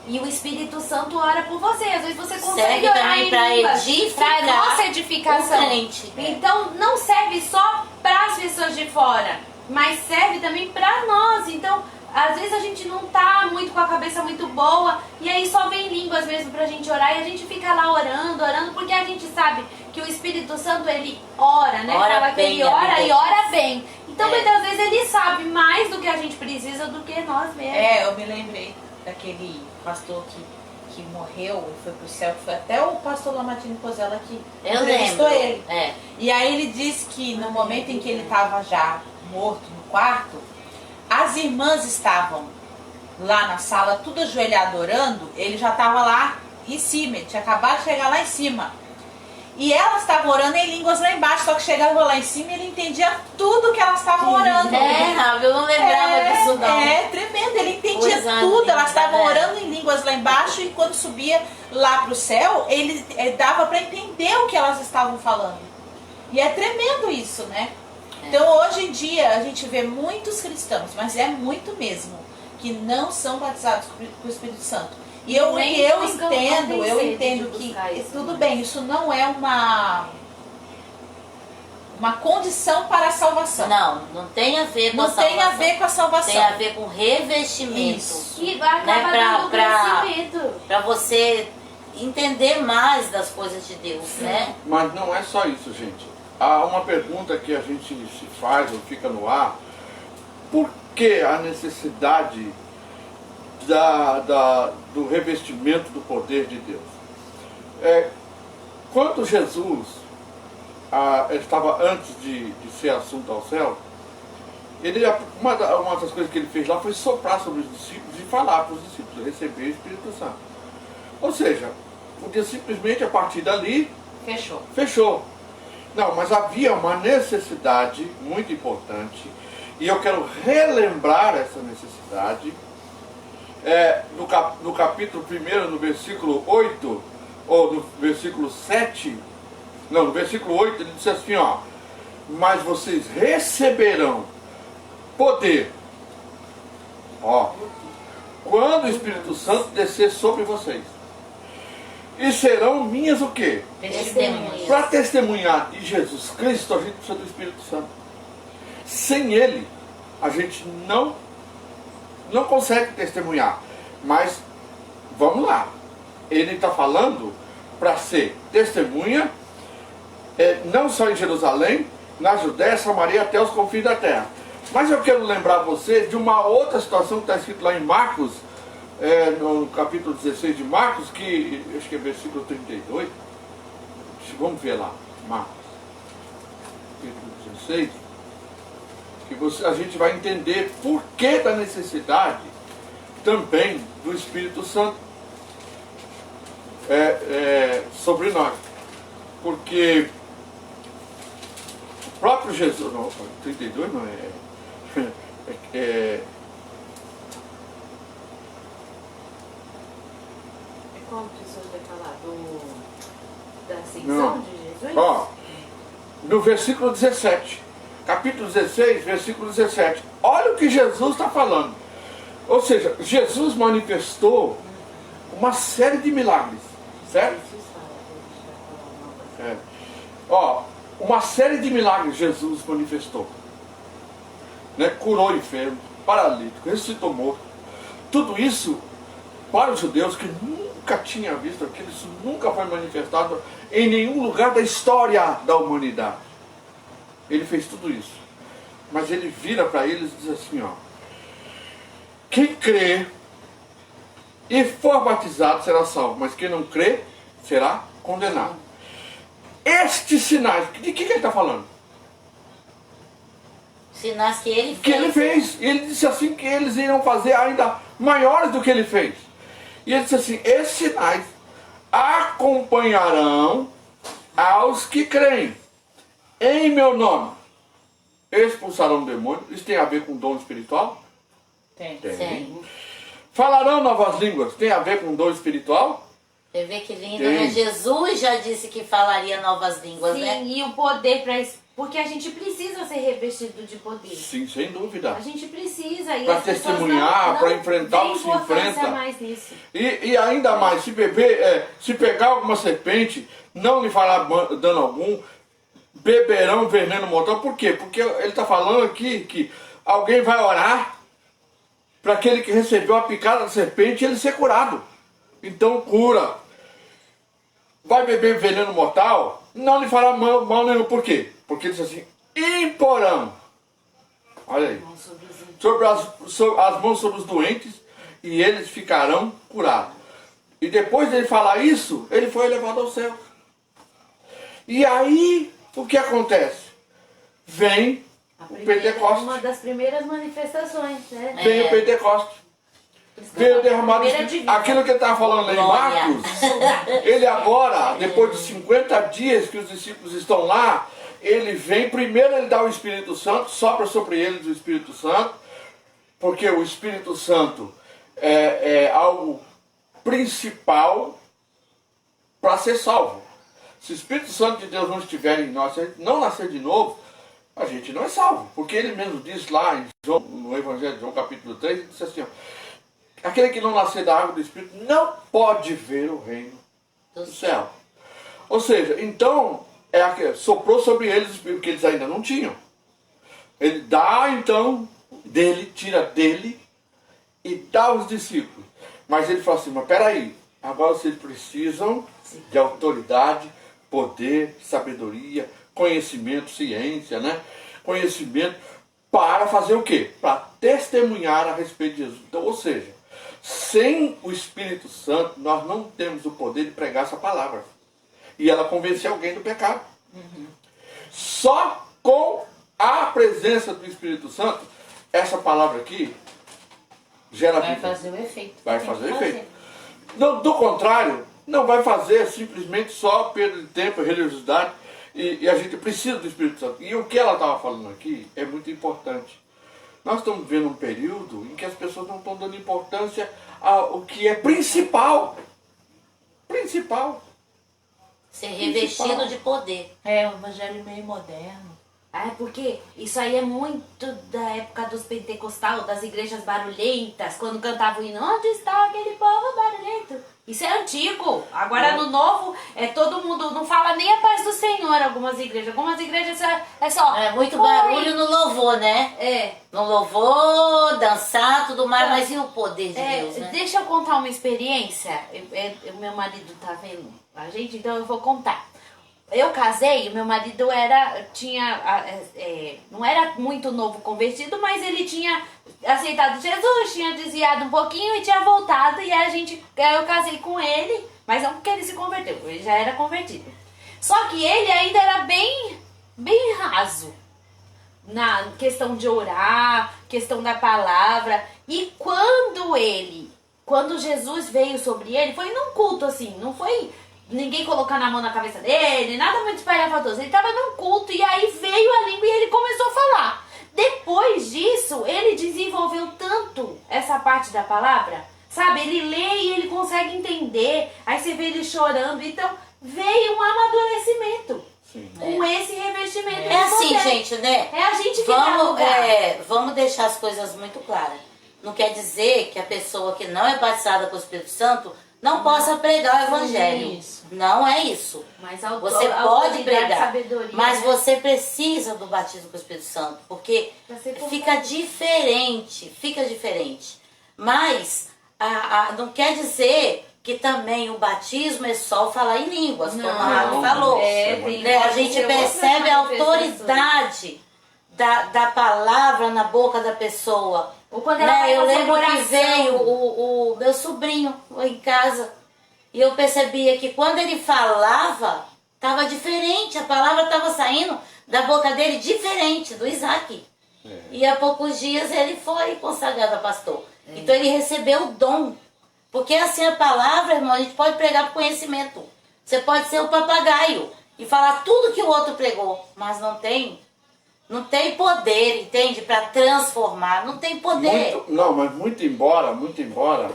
E o Espírito Santo ora por você. Às vezes você consegue Serve orar também em pra línguas, edificar pra nossa o edificação. crente. Então não serve só para as pessoas de fora, mas serve também para nós. Então, às vezes a gente não tá muito com a cabeça muito boa e aí só vem línguas mesmo pra gente orar e a gente fica lá orando, porque a gente sabe que o Espírito Santo, ele ora, né? Ora Fala que bem, ele a ora Bíblia e ora bem. Então, É. muitas vezes ele sabe mais do que a gente precisa do que nós mesmos. Eu me lembrei daquele pastor que morreu e foi pro céu, que foi até o pastor Lamartine Pozella que Eu entrevistou lembro. ele. É. E aí ele disse que no momento em que ele estava já morto no quarto, as irmãs estavam lá na sala, tudo ajoelhado orando, ele já estava lá em cima, ele tinha acabado de chegar lá em cima. E elas estavam orando em línguas lá embaixo, só que chegava lá em cima e ele entendia tudo que elas estavam orando. Rabi, eu não lembrava disso não. É tremendo, ele entendia Coisa tudo. linda, Elas estavam né? orando em línguas lá embaixo e quando subia lá pro céu, ele dava para entender o que elas estavam falando. E é tremendo isso, né? Então hoje em dia a gente vê muitos cristãos, mas é muito mesmo, que não são batizados com o Espírito Santo. E eu buscam entendo que buscar isso, tudo né? bem, isso não é uma uma condição para a salvação. Não tem a ver com a Não tem a salvação. ver com a salvação. Tem a ver com revestimento. Isso. Que vai acabar dando crescimento. Para você entender mais das coisas de Deus, né? Mas não é só isso, gente. Há uma pergunta que a gente se faz ou fica no ar. Por que a necessidade do revestimento do poder de Deus? Quando Jesus estava antes de ser assunto ao céu, uma das coisas que ele fez lá foi soprar sobre os discípulos e falar para os discípulos, receber o Espírito Santo. Ou seja, podia simplesmente a partir dali fechou. Não, mas havia uma necessidade muito importante, e eu quero relembrar essa necessidade. No capítulo 1, no versículo 8, ou no versículo 7, não, no versículo 8 ele disse assim, ó: mas vocês receberão poder, quando o Espírito Santo descer sobre vocês. E serão minhas o quê? Testemunhas. Para testemunhar de Jesus Cristo, a gente precisa do Espírito Santo. Sem Ele, a gente não consegue testemunhar. Mas, vamos lá. Ele está falando para ser testemunha, não só em Jerusalém, na Judéia, Samaria, até os confins da terra. Mas eu quero lembrar você de uma outra situação que está escrito lá em Marcos, no capítulo 16 de Marcos, que acho que é versículo 32. Vamos ver lá, Marcos, capítulo 16, que a gente vai entender por que da necessidade também do Espírito Santo sobre nós. Porque o próprio Jesus, não, 32 não Como que o senhor vai falar? Da ascensão de Jesus? No versículo 17, capítulo 16, versículo 17, olha o que Jesus está falando. Ou seja, Jesus manifestou uma série de milagres, certo? Uma série de milagres Jesus manifestou, né? Curou enfermo, paralítico, ressuscitou morto. Tudo isso para os judeus que nunca tinham visto aquilo, isso nunca foi manifestado em nenhum lugar da história da humanidade. Ele fez tudo isso, mas ele vira para eles e diz assim, quem crê e for batizado será salvo, mas quem não crê será condenado. Estes sinais, de que ele está falando? Sinais que ele fez. Que ele fez. Ele disse assim que eles iriam fazer ainda maiores do que ele fez. E ele disse assim, esses sinais acompanharão aos que creem. Em meu nome expulsarão demônios. Isso tem a ver com dom espiritual? Tem. Sim. Falarão novas línguas. Tem a ver com dom espiritual? Você vê que lindo, Tem. né? Jesus já disse que falaria novas línguas, Sim, né? e o poder para isso. Porque a gente precisa ser revestido de poder. Sim, sem dúvida. A gente precisa. E Pra as pessoas testemunhar, não pra enfrentar veem o que se importância enfrenta. mais nisso. E ainda mais, se pegar alguma serpente, não lhe fará dano algum, beberão veneno mortal. Por quê? Porque ele está falando aqui que alguém vai orar para aquele que recebeu a picada da serpente ele ser curado. Então cura. Vai beber veneno mortal, não lhe fará mal nenhum. Por quê? Porque ele diz assim, imporão. Olha aí. Sobre as mãos sobre os doentes e eles ficarão curados. E depois dele falar isso, ele foi levado ao céu. E aí, o que acontece? Vem o Pentecostes. Uma das primeiras manifestações, né? Vem o Pentecostes. Veio derramado aquilo que ele estava falando lá em Glória. Marcos. Ele agora, depois de 50 dias que os discípulos estão lá, ele vem, primeiro ele dá o Espírito Santo, sopra sobre eles o Espírito Santo, porque o Espírito Santo é algo principal para ser salvo. Se o Espírito Santo de Deus não estiver em nós, se a gente não nascer de novo, a gente não é salvo. Porque ele mesmo diz lá em João, no Evangelho de João capítulo 3, ele diz assim, aquele que não nascer da água do Espírito não pode ver o reino do céu. Ou seja, então, soprou sobre eles o Espírito que eles ainda não tinham. Ele dá então dele, tira dele e dá aos discípulos. Mas ele fala assim, mas peraí, agora vocês precisam de autoridade, poder, sabedoria, conhecimento, ciência, né? Conhecimento para fazer o quê? Para testemunhar a respeito de Jesus. Então, ou seja, sem o Espírito Santo, nós não temos o poder de pregar essa palavra. E ela convencer alguém do pecado. Só com a presença do Espírito Santo, essa palavra aqui gera Vai vida. fazer o efeito. Vai Tem fazer que efeito. Não, do contrário, não vai fazer simplesmente só perda de tempo, religiosidade, e a gente precisa do Espírito Santo. E o que ela estava falando aqui é muito importante. Nós estamos vivendo um período em que as pessoas não estão dando importância ao que é principal. Principal. Ser revestido de poder. É, o evangelho meio moderno. Porque isso aí é muito da época dos pentecostais, das igrejas barulhentas, quando cantavam o hino, onde está aquele povo barulhento? Isso é antigo. Agora no novo, todo mundo não fala nem a paz do Senhor, algumas igrejas. Algumas igrejas é só... É muito "Oi". barulho no louvor, né? No louvor, dançar, tudo mais, Então, mas e o poder de Deus, né? Deixa eu contar uma experiência. O meu marido tá vendo a gente, então eu vou contar. Eu casei, o meu marido não era muito novo convertido, mas ele tinha aceitado Jesus, tinha desviado um pouquinho e tinha voltado, e eu casei com ele, mas não porque ele se converteu, ele já era convertido. Só que ele ainda era bem raso na questão de orar, questão da palavra. E quando Jesus veio sobre ele, foi num culto assim, não foi ninguém colocando a mão na cabeça dele, nada muito espalhafatoso. Ele estava num culto e aí veio a língua e ele começou a falar. Depois disso, ele desenvolveu tanto essa parte da palavra, sabe? Ele lê e ele consegue entender. Aí você vê ele chorando. Então, veio um amadurecimento. Sim. Com esse revestimento. É assim, gente, né? É a gente que dá lugar. Vamos deixar as coisas muito claras. Não quer dizer que a pessoa que não é batizada com o Espírito Santo não possa pregar o evangelho. Isso. Não é isso. Mas Você pode pregar, sabedoria, mas né? você precisa do batismo com o Espírito Santo, porque Pra ser fica diferente. Mas não quer dizer que também o batismo é só falar em línguas, como a Rabi falou. tem- Né? A pode gente ser outras percebe a manifestações. autoridade da palavra na boca da pessoa. Ou quando ela vai Né? Eu fazer lembro que oração. veio o meu sobrinho em casa e eu percebia que quando ele falava, estava diferente, a palavra estava saindo da boca dele diferente do Isaac. E há poucos dias ele foi consagrado a pastor. Então ele recebeu o dom. Porque assim a palavra, irmão, a gente pode pregar por conhecimento. Você pode ser o papagaio e falar tudo que o outro pregou, mas não tem poder, entende? Para transformar, não tem poder. Mas muito embora,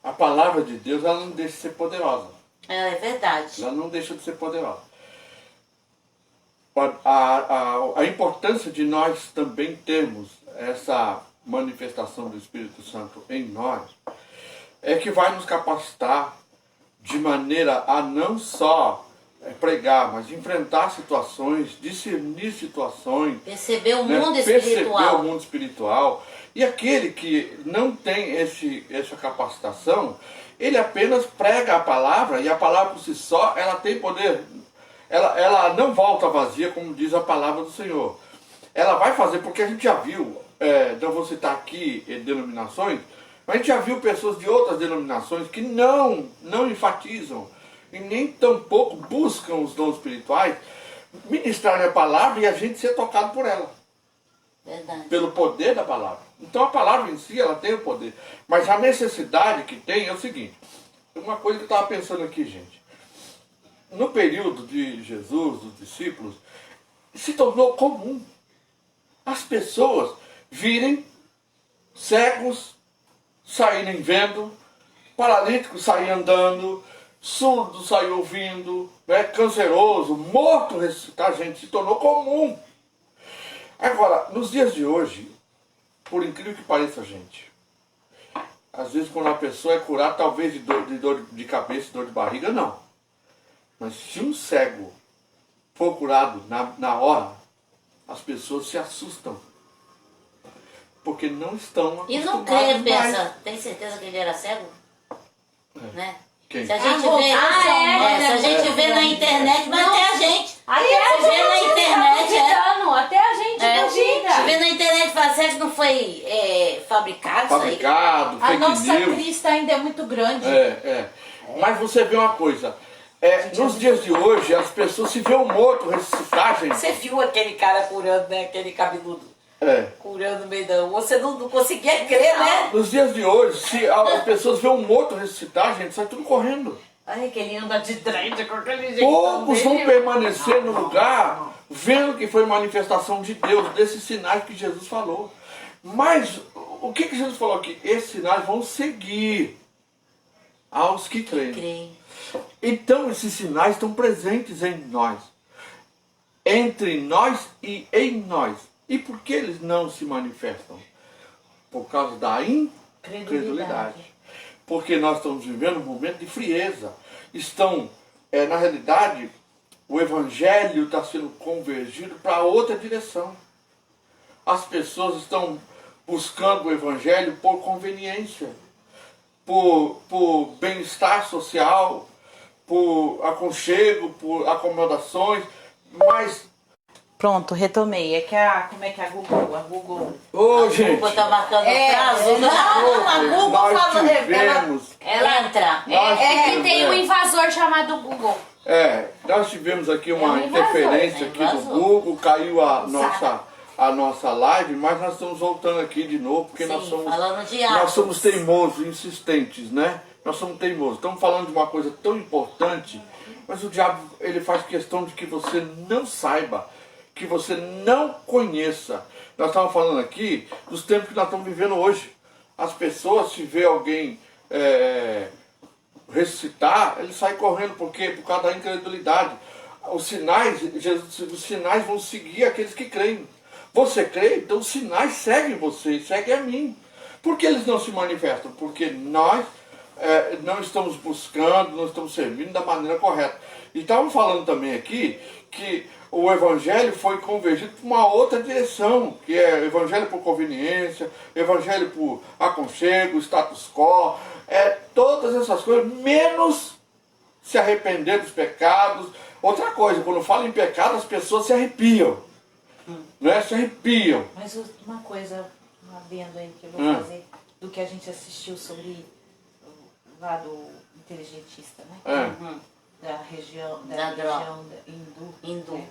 a palavra de Deus ela não deixa de ser poderosa. É verdade. Ela não deixa de ser poderosa. A importância de nós também termos essa manifestação do Espírito Santo em nós é que vai nos capacitar de maneira a não só pregar, mas enfrentar situações, discernir situações, Perceber o né? mundo Perceber espiritual. o mundo espiritual. E aquele que não tem essa capacitação, ele apenas prega a palavra, e a palavra por si só, ela tem poder. Ela não volta vazia, como diz a palavra do Senhor. Ela vai fazer, porque a gente já viu, não vou citar aqui denominações, mas a gente já viu pessoas de outras denominações que não enfatizam e nem tampouco buscam os dons espirituais, ministrar a palavra e a gente ser tocado por ela. Verdade. Pelo poder da palavra. Então a palavra em si, ela tem o poder. Mas a necessidade que tem é o seguinte. Uma coisa que eu estava pensando aqui, gente. No período de Jesus, dos discípulos, se tornou comum as pessoas virem cegos, saírem vendo, paralíticos saírem andando, surdo sair ouvindo, né, canceroso, morto ressuscitar, gente, se tornou comum. Agora, nos dias de hoje, por incrível que pareça, gente, às vezes quando a pessoa é curada, talvez de dor de cabeça, dor de barriga, não. Mas se um cego for curado na hora, as pessoas se assustam. Porque não estão E não acostumadas crê, mais. pensa, tem certeza que ele era cego? Né? Quem? Se a gente Ah, vê, é, se a gente vê na internet, mas até a gente. Até a Você vê gente na tá internet, duvidando, até a gente Você duvida. vê na internet, fala, será que não foi fabricado isso aí? Fabricado, A fake nossa news. crista ainda é muito grande. Mas você vê uma coisa, nos dias de hoje as pessoas se vê um morto ressuscitar, gente. Você viu aquele cara curando, né? Aquele cabeludo É. curando no meio da rua. Você não conseguia crer, né? Nos dias de hoje, se as pessoas vêem um morto ressuscitar, gente, sai tudo correndo. Ai, que ele anda de dread com aquele jeito. Poucos vão permanecer no lugar vendo que foi manifestação de Deus, desses sinais que Jesus falou. Mas o que Jesus falou aqui? Esses sinais vão seguir aos que creem. Creio. Então esses sinais estão presentes em nós, entre nós e em nós. E por que eles não se manifestam? Por causa da incredulidade. Porque nós estamos vivendo um momento de frieza. Na realidade, o evangelho está sendo convergido para outra direção. As pessoas estão buscando o evangelho por conveniência, por bem-estar social, por aconchego, por acomodações, mas... Pronto, retomei. É que como é que a Google... Ô, gente, Vou estar marcando prazo. Não, a Google nós falou... tivemos... Ela entra. nós É que tivemos, tem um invasor chamado Google. nós tivemos aqui uma um invasor, interferência é um aqui do invasor. Google, caiu a nossa live, mas nós estamos voltando aqui de novo, porque Sim, nós somos... falando de Nós Atos. somos teimosos, insistentes, né? Nós somos teimosos. Estamos falando de uma coisa tão importante, mas o diabo, ele faz questão de que você não saiba, que você não conheça. Nós estávamos falando aqui dos tempos que nós estamos vivendo hoje. As pessoas, se vê alguém ressuscitar, ele sai correndo. Por quê? Por causa da incredulidade. Os sinais vão seguir aqueles que creem. Você crê, então os sinais seguem você, seguem a mim. Por que eles não se manifestam? Porque nós não estamos buscando, não estamos servindo da maneira correta. E estávamos falando também aqui que o evangelho foi convergido para uma outra direção, que é evangelho por conveniência, evangelho por aconchego, status quo, todas essas coisas, menos se arrepender dos pecados. Outra coisa, quando fala em pecado, as pessoas se arrepiam. Né? Se arrepiam. Mas uma coisa, um adendo aí que eu vou fazer, do que a gente assistiu sobre lá do inteligentista, né? Da região hindu. né?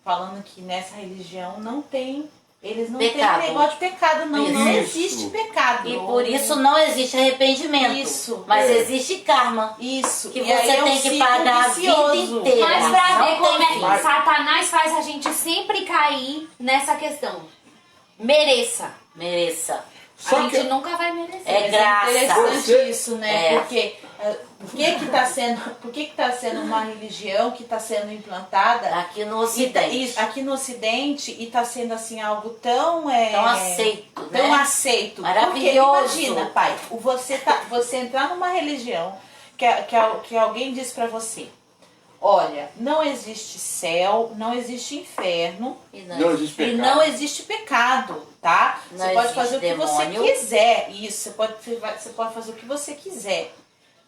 Falando que nessa religião não tem, eles não Pecado. têm negócio de pecado, não. Não Isso. existe pecado. E por isso não existe arrependimento. Isso. Mas existe karma. Isso. Que E você aí é um tem que ciclo pagar a vida vicioso. inteira. Mas pra Não ver como tem é fim. que Satanás faz a gente sempre cair nessa questão. Mereça. Mereça. Só a gente que nunca vai merecer. É graça. interessante Você- isso, né? É. Porque por que está sendo uma religião que está sendo implantada Aqui no Ocidente. e aqui no Ocidente e está sendo assim algo tão Tão aceito, tão né? aceito. Maravilhoso. Porque imagina, pai, você entrar numa religião que alguém diz para você, olha, não existe céu, não existe inferno. E não existe E pecado. não existe pecado, tá? Não Você pode existe fazer o que você demônio. quiser. Isso, você pode fazer o que você quiser.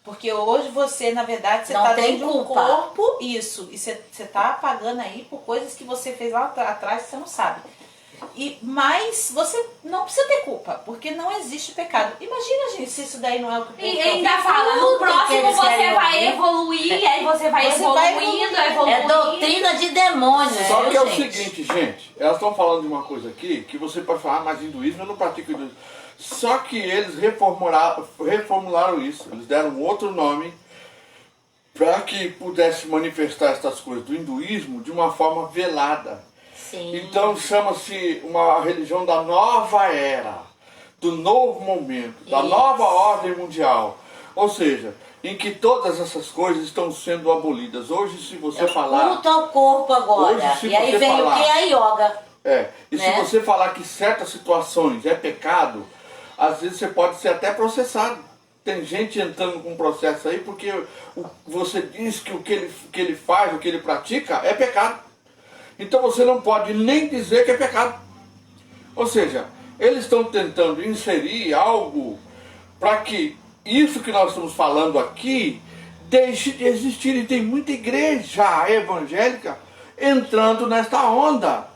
Porque hoje você, na verdade, você Não tá tem dentro de um culpa. corpo, isso. E você tá pagando aí por coisas que você fez lá atrás que você não sabe. Mas você não precisa ter culpa, porque não existe pecado. Imagina, gente, se isso daí não é o que o povo E quer. ainda fala, no que próximo eles você querem vai ouvir. evoluir, aí você vai Você vai evoluindo. É doutrina de demônios, Só viu, que é o gente? seguinte, gente, elas estão falando de uma coisa aqui, que você pode falar, mas hinduísmo eu não pratico hinduísmo. Só que eles reformularam isso, eles deram um outro nome para que pudesse manifestar essas coisas do hinduísmo de uma forma velada. Sim. Então chama-se uma religião da nova era, do novo momento, da Isso. nova ordem mundial. Ou seja, em que todas essas coisas estão sendo abolidas. Hoje, se você falar... Culto ao corpo agora. Hoje, se E aí você vem falar- o que? A yoga. E né? se você falar que certas situações é pecado, às vezes você pode ser até processado. tem gente entrando com um processo aí porque você diz que o que ele faz, o que ele pratica é pecado. Então você não pode nem dizer que é pecado. Ou seja, eles estão tentando inserir algo para que isso que nós estamos falando aqui deixe de existir. E tem muita igreja evangélica entrando nesta onda.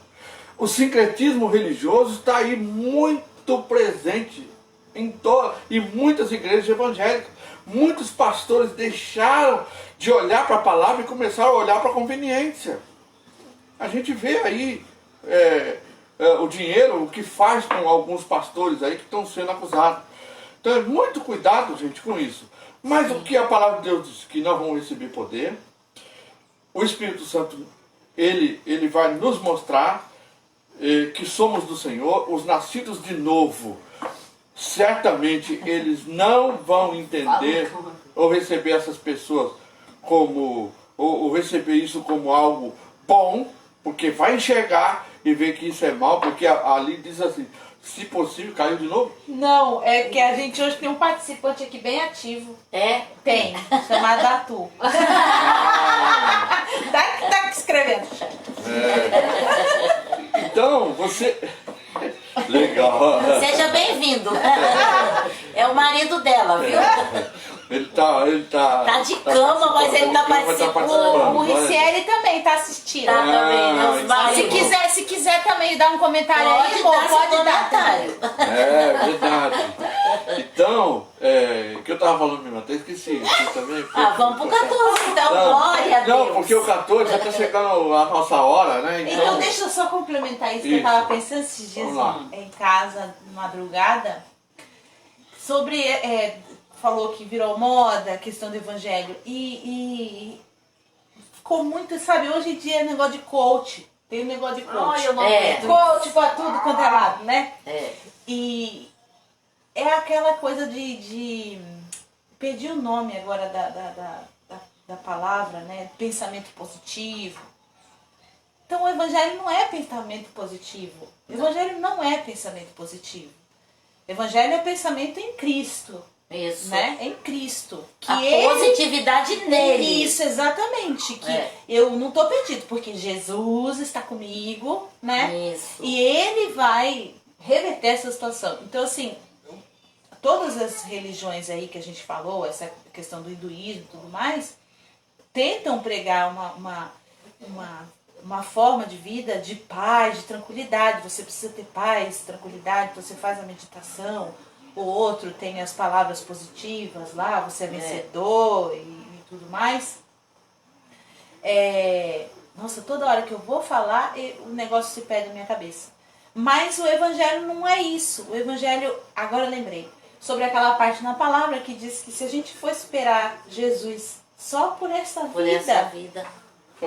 O sincretismo religioso está aí muito presente e muitas igrejas evangélicas. Muitos pastores deixaram de olhar para a palavra e começaram a olhar para a conveniência. A gente vê aí o dinheiro, o que faz com alguns pastores aí que estão sendo acusados. Então é muito cuidado, gente, com isso. Mas o que a palavra de Deus diz? Que nós vamos receber poder. O Espírito Santo, ele vai nos mostrar que somos do Senhor. Os nascidos de novo, certamente eles não vão entender ou receber essas pessoas como, ou receber isso como algo bom, porque vai enxergar e ver que isso é mal, porque ali diz assim, se possível, caiu de novo? Não, é que a gente hoje tem um participante aqui bem ativo. É? Tem, chamado Atu. Tá escrevendo. Então, você... Legal. Seja bem-vindo. É o marido dela, viu? Ele tá... Tá de cama, mas ele tá participando. O Ricieli também tá assistindo. Tá também, né? Os então. maridos. Se quiser também dar um comentário Pode aí, dar pode seu dar. comentário. É verdade. Então, o que eu tava falando mesmo, até esqueci. Você também? Vamos pro 14, então. Glória a Deus. Não, porque o 14 já tá chegando a nossa hora, né? Então deixa eu só complementar isso que eu tava pensando esses dias Vamos lá. em casa, de madrugada, sobre, falou que virou moda a questão do evangelho e ficou muito, sabe, hoje em dia é negócio de coach, tem um negócio de coach. Coach pra tudo quanto é lado, né? E é aquela coisa de perdi o nome agora da palavra, né? Pensamento positivo. Então o evangelho não é pensamento positivo. O evangelho não é pensamento positivo. O evangelho é pensamento em Cristo. Isso. Né? Em Cristo. Que a positividade nele. Isso, exatamente. Que eu não estou perdido, porque Jesus está comigo, né? Isso. E ele vai reverter essa situação. Então, assim, todas as religiões aí que a gente falou, essa questão do hinduísmo e tudo mais, tentam pregar uma forma de vida de paz, de tranquilidade. Você precisa ter paz, tranquilidade, você faz a meditação. O outro tem as palavras positivas lá, você é vencedor e tudo mais. Nossa, toda hora que eu vou falar, o negócio se perde na minha cabeça. Mas o evangelho não é isso. O evangelho, agora eu lembrei, sobre aquela parte na palavra que diz que se a gente for esperar Jesus só por essa vida,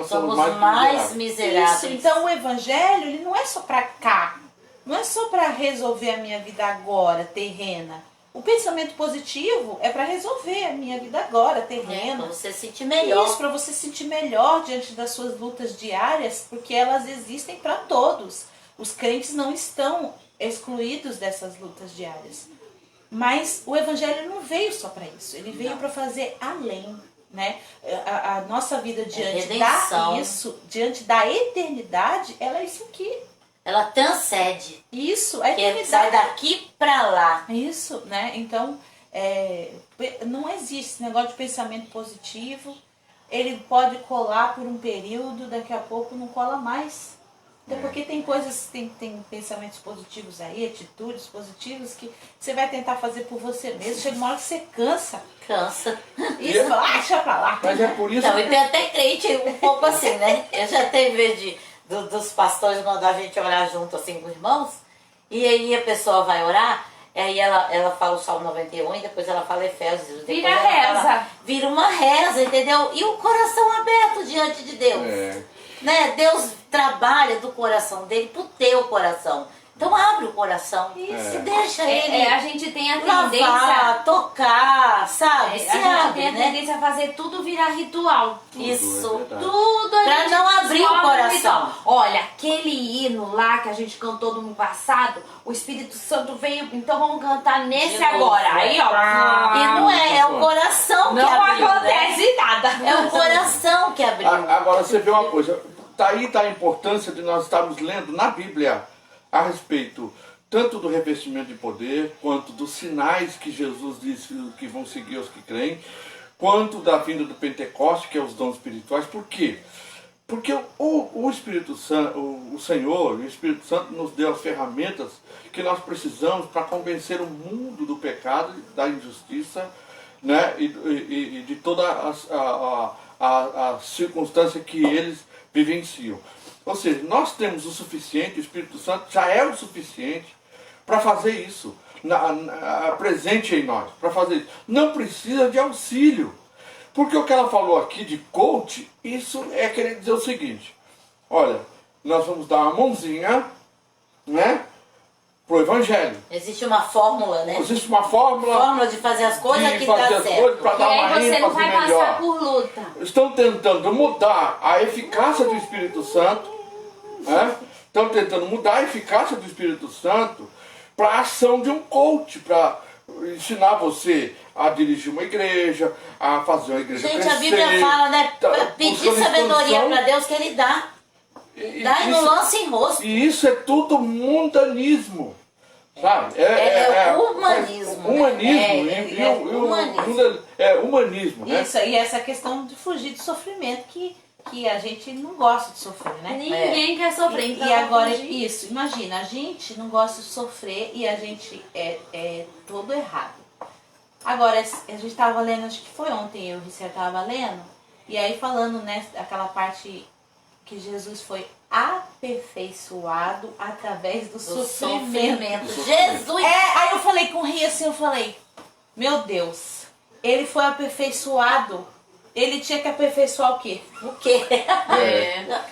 somos mais miseráveis. Isso, então o evangelho, ele não é só para cá. Não é só para resolver a minha vida agora, terrena. O pensamento positivo é para resolver a minha vida agora, terrena. Para você se sentir melhor. Isso, para você se sentir melhor diante das suas lutas diárias, porque elas existem para todos. Os crentes não estão excluídos dessas lutas diárias. Mas o evangelho não veio só para isso. Ele veio para fazer além. Né? A nossa vida diante da eternidade, ela é isso aqui. Ela transcende. Isso, a eternidade. Sai daqui pra lá. Isso, né? Então, não existe esse negócio de pensamento positivo. Ele pode colar por um período, daqui a pouco não cola mais. Até porque tem coisas, tem pensamentos positivos aí, atitudes positivas que você vai tentar fazer por você mesmo. Chega uma hora que você cansa. Isso, deixa pra lá. Mas é por isso que... e tem até crente um pouco assim, né? Eu já teve vez dos pastores mandar a gente orar junto assim com os irmãos, e aí a pessoa vai orar, aí ela fala o Salmo 91 e depois ela fala Efésios. Vira reza. Vira uma reza, entendeu? E o coração aberto diante de Deus. Né? Deus trabalha do coração dele pro teu coração. Então abre o coração Isso. e deixa ele a gente tem a tendência. lavar, tocar, sabe? A Se gente abre, tem a né? tendência a fazer tudo virar ritual. Isso. É verdade. Tudo a Pra gente não abrir o descobre no coração. ritual. Olha, aquele hino lá que a gente cantou no passado, o Espírito Santo veio, então vamos cantar nesse De novo, agora. Aí, ó. E não é o coração que Não abriu, né? acontece nada. É o coração que abriu. Agora você vê uma coisa, tá a importância de nós estarmos lendo na Bíblia a respeito tanto do revestimento de poder, quanto dos sinais que Jesus disse que vão seguir os que creem, quanto da vinda do Pentecoste, que é os dons espirituais. Por quê? Porque o Espírito Santo, o Senhor, o Espírito Santo nos deu as ferramentas que nós precisamos para convencer o mundo do pecado, da injustiça, né, e de toda a circunstância que eles vivenciam. Ou seja, nós temos o suficiente, o Espírito Santo já é o suficiente para fazer isso, presente em nós, para fazer isso. Não precisa de auxílio. Porque o que ela falou aqui de coach, isso é querer dizer o seguinte: olha, nós vamos dar uma mãozinha, né, pro Evangelho. Existe uma fórmula, né? Existe uma fórmula Fórmula de fazer as coisas de que fazer dá as certo. coisas para E dar uma aí você não ênfase vai melhor. passar por luta. Estão tentando mudar a eficácia do Espírito Santo, né? Estão tentando mudar a eficácia do Espírito Santo para a ação de um coach, para ensinar você a dirigir uma igreja, a fazer uma igreja Gente, crescer. a Bíblia fala, né? Pedir buscando sabedoria expansão. para Deus que Ele dá. Dá e não lança em rosto. E isso é tudo mundanismo. Sabe? É humanismo, né? Humanismo. Humanismo. Humanismo, né? Isso, e essa questão de fugir do sofrimento que a gente não gosta de sofrer, né? Ninguém quer sofrer. Então E agora, vamos fugir. isso, imagina, a gente não gosta de sofrer e a gente é todo errado. Agora, a gente estava lendo, acho que foi ontem, eu e o Richard estava lendo, e aí falando, né, aquela parte que Jesus foi aperfeiçoado através do sofrimento. Jesus! Aí eu falei com o Rio assim, eu falei, meu Deus, ele foi aperfeiçoado, ele tinha que aperfeiçoar o quê? O quê?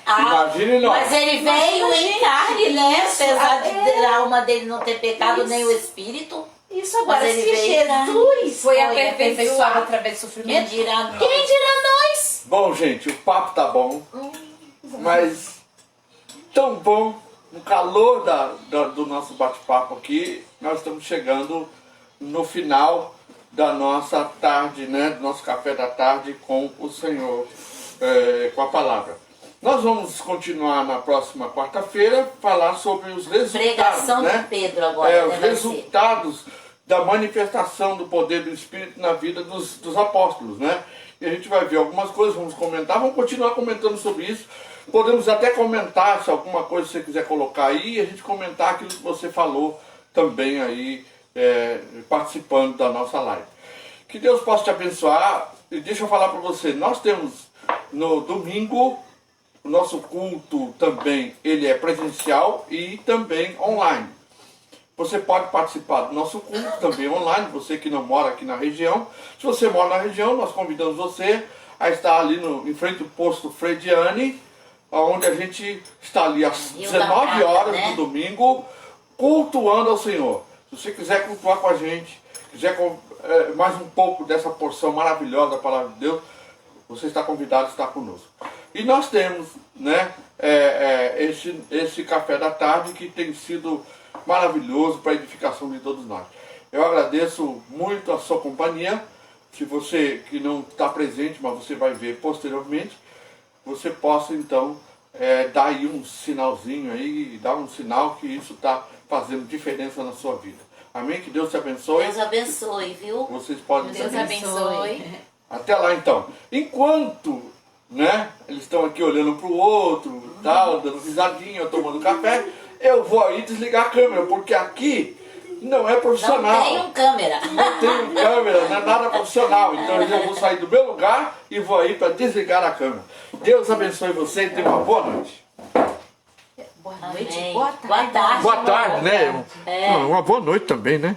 Imagine nós. Mas ele veio em gente, carne, né? isso, Apesar de a alma dele não ter pecado, Isso. nem o espírito. Isso agora, Mas ele se veio em carne. Jesus Foi foi aperfeiçoado aperfeiçoado através do Quem sofrimento, dirá nós? quem dirá nós? Bom, gente, o papo tá bom, mas tão bom, no calor do nosso bate-papo aqui, nós estamos chegando no final da nossa tarde, né, do nosso café da tarde com o Senhor, com a palavra. Nós vamos continuar na próxima quarta-feira, falar sobre os resultados, Pregação né? de Pedro agora, né, Os vai ser. resultados da manifestação do poder do Espírito na vida dos apóstolos, né? E a gente vai ver algumas coisas, vamos comentar, vamos continuar comentando sobre isso. Podemos até comentar, se alguma coisa você quiser colocar aí, a gente comentar aquilo que você falou também aí, participando da nossa live. Que Deus possa te abençoar. E deixa eu falar para você, nós temos no domingo, o nosso culto também, ele é presencial e também online. Você pode participar do nosso culto também online, você que não mora aqui na região. Se você mora na região, nós convidamos você a estar ali em frente ao posto Frediani, onde a gente está ali às Rio da 19 Prata, horas né? do domingo, cultuando ao Senhor. Se você quiser cultuar com a gente, quiser mais um pouco dessa porção maravilhosa da palavra de Deus, você está convidado a estar conosco. E nós temos, né, esse café da tarde que tem sido maravilhoso para a edificação de todos nós. Eu agradeço muito a sua companhia. Se você que não está presente, mas você vai ver posteriormente, você possa então dar aí um sinalzinho aí, dar um sinal que isso está fazendo diferença na sua vida. Amém? Que Deus te abençoe. Deus abençoe, viu? Vocês podem Deus também. abençoe. Até lá então. Enquanto, né, eles estão aqui olhando para o outro, tal, dando risadinha, tomando café, eu vou aí desligar a câmera, porque aqui não é profissional. Não tem câmera. Não tem câmera, não é nada profissional. Então eu vou sair do meu lugar e vou aí para desligar a câmera. Deus abençoe você e tenha uma boa noite. Boa noite, Amém. boa tarde. Boa tarde. Boa tarde, né? É. Uma boa noite também, né?